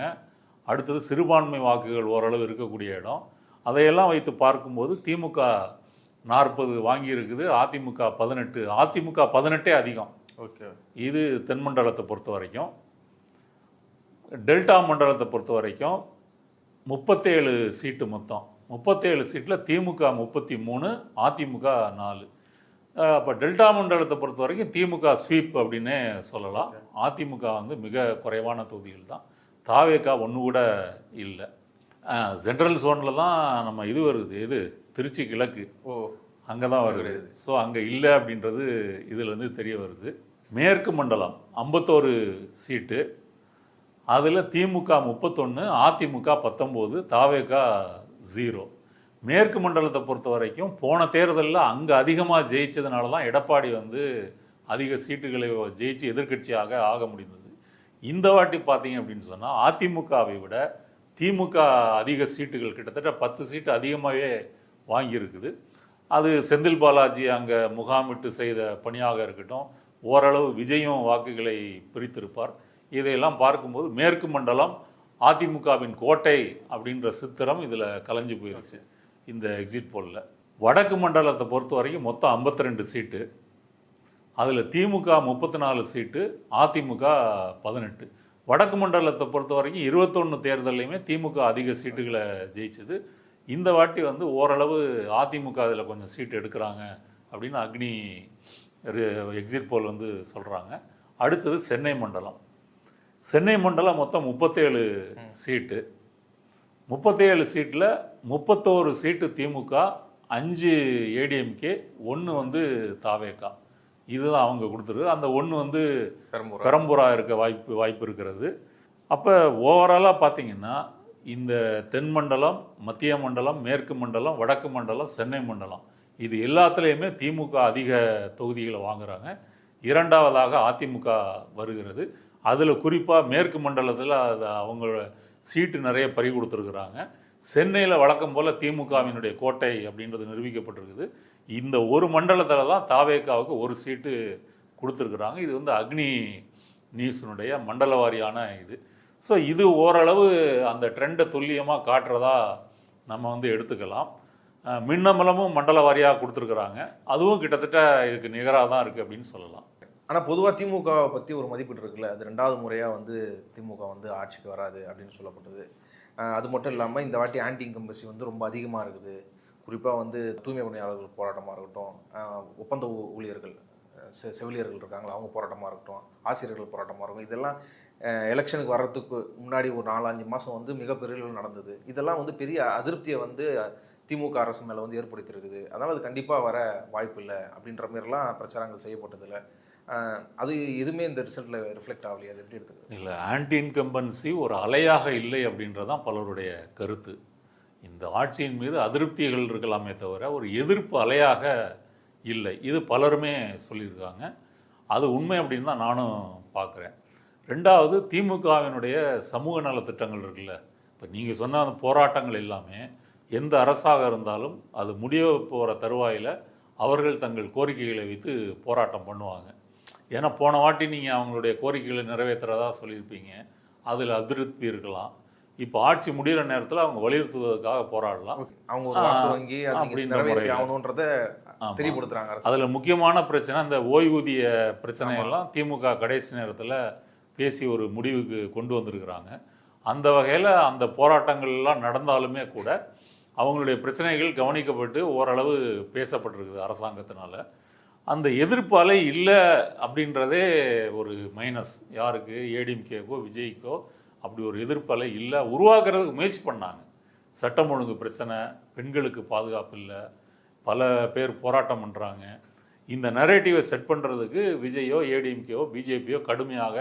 அடுத்தது சிறுபான்மை வாக்குகள் ஓரளவு இருக்கக்கூடிய இடம். அதையெல்லாம் வைத்து பார்க்கும்போது திமுக 40 வாங்கியிருக்குது, அதிமுக 18. அதிமுக 18 அதிகம். ஓகே, இது தென் மண்டலத்தை பொறுத்த வரைக்கும். டெல்டா மண்டலத்தை பொறுத்த வரைக்கும் 37 சீட்டு மொத்தம். 37 சீட்டில் திமுக 33, அதிமுக 4. அப்போ டெல்டா மண்டலத்தை பொறுத்த வரைக்கும் திமுக ஸ்வீப் அப்படின்னே சொல்லலாம். அதிமுக வந்து மிக குறைவான தொகுதிகள் தான். தாவேகா ஒன்று கூட இல்லை. சென்ட்ரல் ஜோனில் தான் நம்ம இது வருது, இது திருச்சி கிழக்கு, அங்கே தான் வருது. ஸோ அங்கே இல்லை அப்படின்றது இதில் தெரிய வருது. மேற்கு மண்டலம் 51 சீட்டு, அதில் திமுக 31, அதிமுக 19, தாவேகா 0. மேற்கு மண்டலத்தை பொறுத்த வரைக்கும் போன தேர்தலில் அங்கே அதிகமாக ஜெயிச்சதுனால தான் எடப்பாடி வந்து அதிக சீட்டுகளை ஜெயிச்சு எதிர்க்கட்சியாக ஆக முடிந்தது. இந்த வாட்டி பார்த்தீங்க அப்படின்னு சொன்னால் அதிமுகவை விட திமுக அதிக சீட்டுகள், கிட்டத்தட்ட 10 சீட்டு அதிகமாகவே வாங்கியிருக்குது. அது செந்தில் பாலாஜி அங்கே முகாமிட்டு செய்த பணியாக இருக்கட்டும், ஓரளவு விஜயும் வாக்குகளை பிரித்திருப்பார். இதையெல்லாம் பார்க்கும்போது மேற்கு மண்டலம் அதிமுகவின் கோட்டை அப்படின்ற சித்திரம் இதில் கலைஞ்சு போயிருச்சு இந்த எக்ஸிட் போலில். வடக்கு மண்டலத்தை பொறுத்த வரைக்கும் மொத்தம் 52 சீட்டு, அதில் திமுக 34 சீட்டு, அதிமுக 18. வடக்கு மண்டலத்தை பொறுத்த வரைக்கும் 21 தேர்தலையுமே திமுக அதிக சீட்டுகளை ஜெயிச்சது. இந்த வாட்டி வந்து ஓரளவு அதிமுக அதில் கொஞ்சம் சீட்டு எடுக்கிறாங்க அப்படின்னு அக்னி எக்ஸிட் போல் வந்து சொல்கிறாங்க. அடுத்தது சென்னை மண்டலம். சென்னை மண்டலம் மொத்தம் 37 சீட்டு. 37 சீட்டில் 31 சீட்டு திமுக, 5 ஏடிஎம்கே, 1 வந்து தாவேகா. இதுதான் அவங்க கொடுத்துருக்கு. அந்த 1 வந்து பெரம்பூரா இருக்க வாய்ப்பு இருக்கிறது. அப்போ ஓவராலாக பார்த்தீங்கன்னா இந்த தென் மண்டலம், மத்திய மண்டலம், மேற்கு மண்டலம், வடக்கு மண்டலம், சென்னை மண்டலம் இது எல்லாத்துலேயுமே திமுக அதிக தொகுதிகளை வாங்குறாங்க. இரண்டாவதாக அதிமுக வருகிறது. அதில் குறிப்பாக மேற்கு மண்டலத்தில் அது அவங்களோட சீட்டு நிறைய பறி கொடுத்துருக்குறாங்க. சென்னையில் வழக்கம் போல் திமுகவினுடைய கோட்டை அப்படின்றது நிரூபிக்கப்பட்டிருக்குது. இந்த ஒரு மண்டலத்தில் தான் தாவேகாவுக்கு ஒரு சீட்டு கொடுத்துருக்குறாங்க. இது வந்து அக்னி நியூஸினுடைய மண்டல வாரியான இது. ஸோ இது ஓரளவு அந்த ட்ரெண்டை துல்லியமாக காட்டுறதா நம்ம வந்து எடுத்துக்கலாம். மின்னமலமும் மண்டல வாரியாக கொடுத்துருக்குறாங்க. அதுவும் கிட்டத்தட்ட இதுக்கு நிகராக தான் இருக்குது அப்படின்னு சொல்லலாம். ஆனால் பொதுவாக திமுகவை பற்றி ஒரு மதிப்பீடு இருக்குல்ல, அது 2வது முறையாக வந்து திமுக வந்து ஆட்சிக்கு வராது அப்படின்னு சொல்லப்பட்டது. அது மட்டும் இல்லாமல் இந்த வாட்டி ஆன்டி இன்கம்பன்சி வந்து ரொம்ப அதிகமாக இருக்குது. குறிப்பாக வந்து தூய்மை பணியாளர்கள் போராட்டமாக இருக்கட்டும், ஒப்பந்த ஊழியர்கள் செவிலியர்கள் இருக்காங்களா அவங்க போராட்டமாக இருக்கட்டும், ஆசிரியர்கள் போராட்டமாக இருக்கும், இதெல்லாம் எலெக்ஷனுக்கு வர்றதுக்கு முன்னாடி ஒரு 4-5 மாதம் வந்து மிகப்பெரிய நடந்தது. இதெல்லாம் வந்து பெரிய அதிருப்தியை வந்து திமுக அரசு மேலே வந்து ஏற்படுத்தியிருக்குது. அதனால் அது கண்டிப்பாக வர வாய்ப்பு இல்லை அப்படின்ற மாதிரிலாம் பிரச்சாரங்கள் செய்யப்பட்டதில்லை. அது எதுவுமே இந்த ரிசல்ட்டில் ரிஃப்ளெக்ட் ஆகலையே, அது எப்படி எடுத்துக்கிறது? இல்லை, ஆன்டி இன்கம்பன்சி ஒரு அலையாக இல்லை அப்படின்றதான் பலருடைய கருத்து. இந்த ஆட்சியின் மீது அதிருப்திகள் இருக்கலாமே தவிர ஒரு எதிர்ப்பு அலையாக இல்லை. இது பலருமே சொல்லியிருக்காங்க. அது உண்மை அப்படின்னு தான் நானும் பார்க்குறேன். 2வது, திமுகவினுடைய சமூக நலத்திட்டங்கள் இருக்குல்ல, இப்போ நீங்கள் சொன்ன அந்த போராட்டங்கள் எல்லாமே எந்த அரசாக இருந்தாலும் அது முடிய போகிற தருவாயில் அவர்கள் தங்கள் கோரிக்கைகளை வைத்து போராட்டம் பண்ணுவாங்க. ஏன்னா போன வாட்டி நீங்கள் அவங்களுடைய கோரிக்கைகளை நிறைவேற்றுறதா சொல்லியிருப்பீங்க, அதில் அதிருப்தி இருக்கலாம். இப்போ ஆட்சி முடிகிற நேரத்தில் அவங்க வலியுறுத்துவதற்காக போராடலாம். அவங்க ஒரு வாக்கு வங்கி நிறைவேற்றி ஆகணுன்றதை தெரியப்படுத்துறாங்க. அதில் முக்கியமான பிரச்சனை இந்த ஓய்வூதிய பிரச்சனையெல்லாம் திமுக கடைசி நேரத்தில் பேசி ஒரு முடிவுக்கு கொண்டு வந்திருக்கிறாங்க. அந்த வகையில் அந்த போராட்டங்கள்லாம் நடந்தாலுமே கூட அவங்களுடைய பிரச்சனைகள் கவனிக்கப்பட்டு ஓரளவு பேசப்பட்டிருக்குது அரசாங்கத்தினால. அந்த எதிர்ப்பு அலை இல்லை அப்படின்றதே ஒரு மைனஸ். யாருக்கு? ஏடிஎம்கேக்கோ விஜய்க்கோ அப்படி ஒரு எதிர்ப்பு அலை இல்லை. உருவாக்குறதுக்கு முயற்சி பண்ணாங்க. சட்டம் ஒழுங்கு பிரச்சனை, பெண்களுக்கு பாதுகாப்பு இல்லை, பல பேர் போராட்டம் பண்ணுறாங்க. இந்த நரேட்டிவை செட் பண்ணுறதுக்கு விஜயோ ஏடிஎம்கேவோ பிஜேபியோ கடுமையாக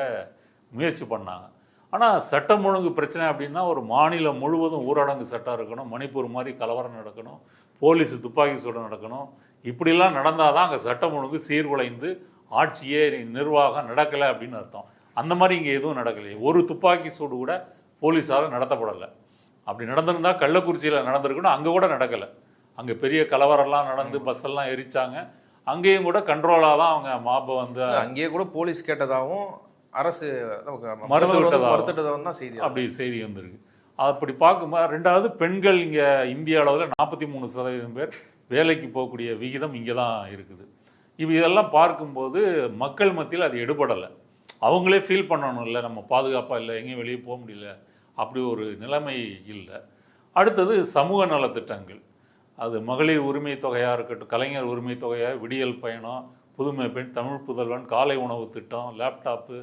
முயற்சி பண்ணாங்க. ஆனால் சட்டம் ஒழுங்கு பிரச்சனை அப்படின்னா ஒரு மாநிலம் முழுவதும் ஊரடங்கு சட்டம் இருக்கணும், மணிப்பூர் மாதிரி கலவரம் நடக்கணும், போலீஸ் துப்பாக்கி சூடு நடக்கணும். இப்படிலாம் நடந்தால் தான் அங்கே சட்டம் ஒழுங்கு சீர்குலைந்து ஆட்சியே நிர்வாகம் நடக்கலை அப்படின்னு அர்த்தம். அந்த மாதிரி இங்கே எதுவும் நடக்கலையே. ஒரு துப்பாக்கி சூடு கூட போலீஸால் நடத்தப்படலை. அப்படி நடந்திருந்தால் கள்ளக்குறிச்சியில் நடந்திருக்கணும், அங்கே கூட நடக்கலை. அங்கே பெரிய கலவரம்லாம் நடந்து பஸ்ஸெல்லாம் எரிச்சாங்க. அங்கேயும் கூட கண்ட்ரோலாக தான் அவங்க மாப்பை வந்து அங்கேயே கூட போலீஸ் கேட்டதாகவும் அரசு மறுத்துவிட்டதாகவும் தான் செய்தி அப்படி செய்தி வந்திருக்கு. அப்படி பார்க்கும்போது 2வது, பெண்கள் இங்கே இந்திய அளவில் 43% பேர் வேலைக்கு போகக்கூடிய விகிதம் இங்கே தான் இருக்குது. இப்போ இதெல்லாம் பார்க்கும்போது மக்கள் மத்தியில் அது எடுபடலை. அவங்களே ஃபீல் பண்ணணும், இல்லை நம்ம பாதுகாப்பாக இல்லை, எங்கேயும் வெளியே போக முடியல, அப்படி ஒரு நிலைமை இல்லை. அடுத்தது சமூக நலத்திட்டங்கள். அது மகளிர் உரிமை தொகையாக இருக்கட்டும், கலைஞர் உரிமை தொகையாக, விடியல் பயணம், புதுமை பெண், தமிழ் புதல்வன், காலை உணவு திட்டம், லேப்டாப்பு,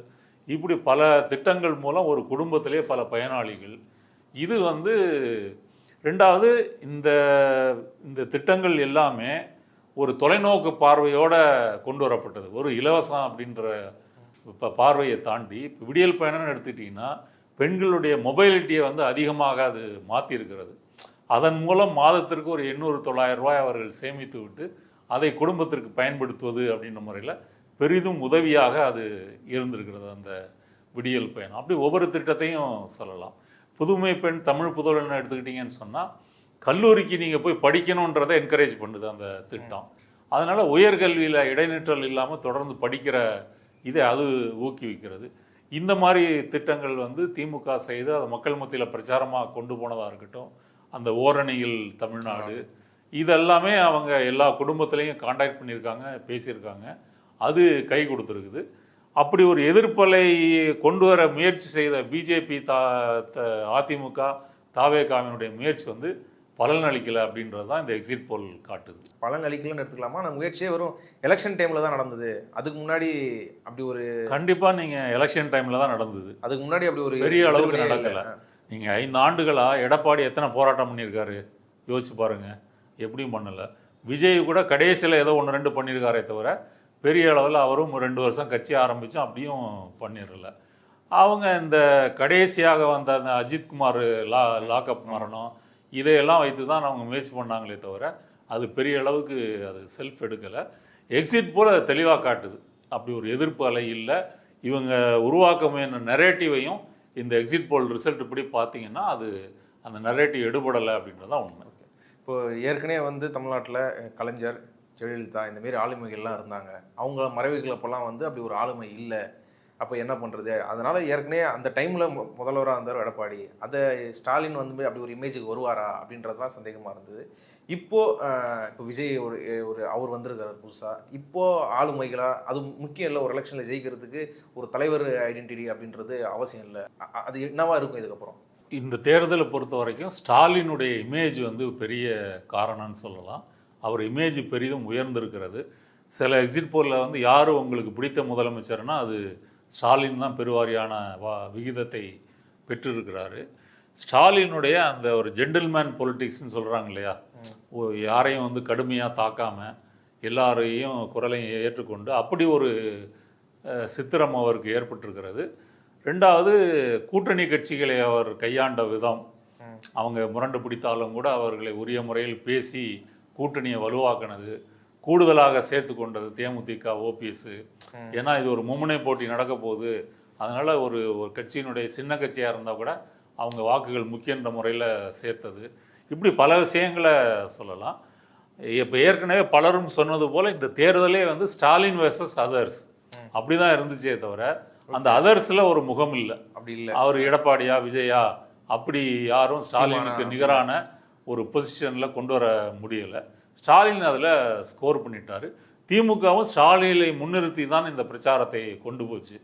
இப்படி பல திட்டங்கள் மூலம் ஒரு குடும்பத்திலே பல பயனாளிகள். இது வந்து 2வது, இந்த திட்டங்கள் எல்லாமே ஒரு தொலைநோக்கு பார்வையோடு கொண்டு வரப்பட்டது. ஒரு இலவசம் அப்படின்ற பார்வையை தாண்டி இப்போ விடியல் பயணம்னு எடுத்துக்கிட்டிங்கன்னா பெண்களுடைய மொபைலிட்டியை வந்து அதிகமாக அது மாற்றிருக்கிறது. அதன் மூலம் மாதத்திற்கு ஒரு 800-900 ரூபாய் அவர்கள் சேமித்து விட்டு அதை குடும்பத்திற்கு பயன்படுத்துவது அப்படின்ற முறையில் பெரிதும் உதவியாக அது இருந்திருக்கிறது அந்த விடியல் பயணம். அப்படி ஒவ்வொரு திட்டத்தையும் சொல்லலாம். புதுமை பெண், தமிழ் புதல்வன் எடுத்துக்கிட்டிங்கன்னு சொன்னால் கல்லூரிக்கு நீங்கள் போய் படிக்கணுன்றதை என்கரேஜ் பண்ணுது அந்த திட்டம். அதனால் உயர்கல்வியில் இடைநிற்றல் இல்லாமல் தொடர்ந்து படிக்கிற இதை அது ஊக்குவிக்கிறது. இந்த மாதிரி திட்டங்கள் வந்து திமுக செய்து அதை மக்கள் மத்தியில் பிரச்சாரமாக கொண்டு போனதாக இருக்கட்டும், அந்த ஓரணியில் தமிழ்நாடு, இதெல்லாமே அவங்க எல்லா குடும்பத்திலையும் காண்டாக்ட் பண்ணியிருக்காங்க, பேசியிருக்காங்க. அது கை கொடுத்துருக்குது. அப்படி ஒரு எதிர்ப்பலை கொண்டு வர முயற்சி செய்த பிஜேபி அதிமுக தாவேகாவினுடைய முயற்சி வந்து பலன் அளிக்கலை அப்படின்றது தான் இந்த எக்ஸிட் போல் காட்டுது. பலன் அளிக்கலன்னு எடுத்துக்கலாமா? அந்த முயற்சியே வரும் எலெக்ஷன் டைமில் தான் நடந்தது. அதுக்கு முன்னாடி அப்படி ஒரு கண்டிப்பாக நீங்கள் எலெக்ஷன் டைமில் தான் நடந்தது. அதுக்கு முன்னாடி அப்படி ஒரு பெரிய அளவுக்கு நடக்கலை. நீங்கள் 5 ஆண்டுகளாக எடப்பாடி எத்தனை போராட்டம் பண்ணியிருக்காரு யோசிச்சு பாருங்கள். எப்படியும் பண்ணலை. விஜய் கூட கடைசியில் ஏதோ 1-2 பண்ணியிருக்காரே தவிர பெரிய அளவில் அவரும் 2 வருஷம் கட்சி ஆரம்பித்தோம் அப்படியும் பண்ணிடல. அவங்க இந்த கடைசியாக வந்த அந்த அஜித்குமார் லாக்அப் மரணம் இதையெல்லாம் வைத்து தான் அவங்க முயற்சி பண்ணாங்களே தவிர அது பெரிய அளவுக்கு அது செல்ஃப் எடுக்கலை. எக்ஸிட் போல் அது தெளிவாக காட்டுது, அப்படி ஒரு எதிர்ப்பு அலை இல்லை. இவங்க உருவாக்கமான நெரேட்டிவையும் இந்த எக்ஸிட் போல் ரிசல்ட் இப்படி பார்த்தீங்கன்னா அது அந்த நெரேட்டிவ் எடுபடலை அப்படின்றது தான் உண்மை. இப்போ ஏற்கனவே வந்து தமிழ்நாட்டில் கலைஞர், ஜெயலலிதா இந்தமாரி ஆளுமைகள்லாம் இருந்தாங்க. அவங்க மறைவுகளப்பெல்லாம் வந்து அப்படி ஒரு ஆளுமை இல்லை. அப்போ என்ன பண்ணுறது? அதனால் ஏற்கனவே அந்த டைமில் முதல்வராக இருந்தார் எடப்பாடி. அதை ஸ்டாலின் வந்து அப்படி ஒரு இமேஜுக்கு வருவாரா அப்படின்றதுலாம் சந்தேகமாக இருந்தது. இப்போ விஜய் ஒரு அவர் வந்திருக்காரு புதுசாக. இப்போது ஆளுமைகளாக அது முக்கியம் இல்லை. ஒரு எலெக்ஷனில் ஜெயிக்கிறதுக்கு ஒரு தலைவர் ஐடென்டிட்டி அப்படின்றது அவசியம் இல்லை. அது என்னவா இருக்கும் இதுக்கப்புறம்? இந்த தேர்தலை பொறுத்த வரைக்கும் ஸ்டாலினுடைய இமேஜ் வந்து பெரிய காரணம்னு சொல்லலாம். அவர் இமேஜ் பெரிதும் உயர்ந்திருக்கிறது. சில எக்ஸிட் போலில் வந்து யார் உங்களுக்கு பிடித்த முதலமைச்சர்னா அது ஸ்டாலின் தான் பெருவாரியான விகிதத்தை பெற்றிருக்கிறாரு. ஸ்டாலினுடைய அந்த ஒரு ஜென்டில்மேன் பொலிட்டிக்ஸ்ன்னு சொல்கிறாங்க இல்லையா, யாரையும் வந்து கடுமையாக தாக்காமல் எல்லாரையும் குரலையும் ஏற்றுக்கொண்டு அப்படி ஒரு சித்திரம் அவருக்கு ஏற்பட்டிருக்கிறது. ரெண்டாவது, கூட்டணி கட்சிகளை அவர் கையாண்ட விதம், அவங்க முரண்டு பிடித்தாலும் கூட அவர்களை உரிய முறையில் பேசி கூட்டணியை வலுவாக்கினது, கூடுதலாக சேர்த்து கொண்டது தேமுதிக, ஓபிஎஸ். ஏன்னா இது ஒரு மும்முனை போட்டி நடக்க போகுது, அதனால் ஒரு கட்சியினுடைய சின்ன கட்சியாக இருந்தால் கூட அவங்க வாக்குகள் முக்கியன்ற முறையில் சேர்த்தது, இப்படி பல விஷயங்களை சொல்லலாம். இப்போ ஏற்கனவே பலரும் சொன்னது போல் இந்த தேர்தலே வந்து ஸ்டாலின் வெர்சஸ் அதர்ஸ் அப்படி தான் இருந்துச்சே தவிர அந்த அதர்ஸில் ஒரு முகம் இல்லை. அப்படி இல்லை. அவர் எடப்பாடியா விஜயா அப்படி யாரும் ஸ்டாலினுக்கு நிகரான ஒரு பொசிஷனில் கொண்டு வர முடியலை. ஸ்டாலின் அதில் ஸ்கோர் பண்ணிட்டார். திமுகவும் ஸ்டாலினை முன்னிறுத்தி தான் இந்த பிரச்சாரத்தை கொண்டு போச்சு.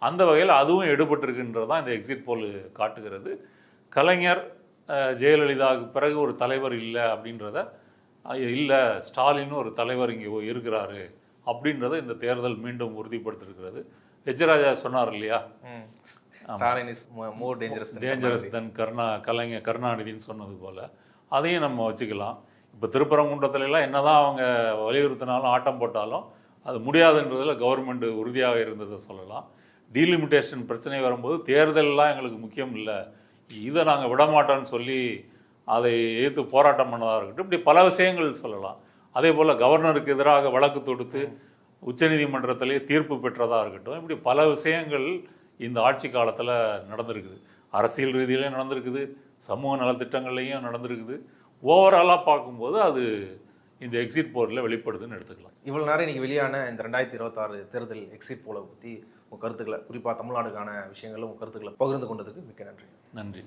அந்த வகையில் அதுவும் எடுபட்டிருக்குன்றது தான் இந்த எக்ஸிட் போல் காட்டுகிறது. கலைஞர், ஜெயலலிதாவுக்கு பிறகு ஒரு தலைவர் இல்லை அப்படின்றத, இல்லை ஸ்டாலினும் ஒரு தலைவர் இங்கே இருக்கிறாரு அப்படின்றத இந்த தேர்தல் மீண்டும் உறுதிப்படுத்திருக்கிறது. எச்ராஜா சொன்னார் இல்லையா, ஸ்டாலின் இஸ் மோர் டேஞ்சரஸ் தென் கருணாநிதினு சொன்னது போல் அதையும் நம்ம வச்சுக்கலாம். இப்போ திருப்பரங்குன்றத்துலலாம் என்ன தான் அவங்க வலியுறுத்தினாலும் ஆட்டம் போட்டாலும் அது முடியாதுன்றதில் கவர்மெண்ட் உறுதியாக இருந்ததை சொல்லலாம். டீலிமிட்டேஷன் பிரச்சனை வரும்போது தேர்தலெலாம் எங்களுக்கு முக்கியம் இல்லை, இதை நாங்கள் விடமாட்டோன்னு சொல்லி அதை எதிர்த்து போராட்டம் பண்ணதாக இருக்கட்டும், இப்படி பல விஷயங்கள் சொல்லலாம். அதே போல் கவர்னருக்கு எதிராக வழக்கு தொடுத்து உச்சநீதிமன்றத்திலே தீர்ப்பு பெற்றதாக இருக்கட்டும், இப்படி பல விஷயங்கள் இந்த ஆட்சி காலத்தில் நடந்திருக்குது. அரசியல் ரீதியிலையும் நடந்திருக்குது, சமூக நலத்திட்டங்கள்லையும் நடந்திருக்குது. ஓவராலாக பார்க்கும்போது அது இந்த எக்ஸிட் போலில் வெளிப்படுதுன்னு எடுத்துக்கலாம். இவ்வளோ நேரம் இன்றைக்கி வெளியான இந்த 2026 தேர்தல் எக்ஸிட் போலை பற்றி உங்கள் கருத்துக்களை, குறிப்பாக தமிழ்நாடுக்கான விஷயங்களும் உங்கள் கருத்துக்களை பகிர்ந்து கொண்டதுக்கு மிக்க நன்றி. நன்றி.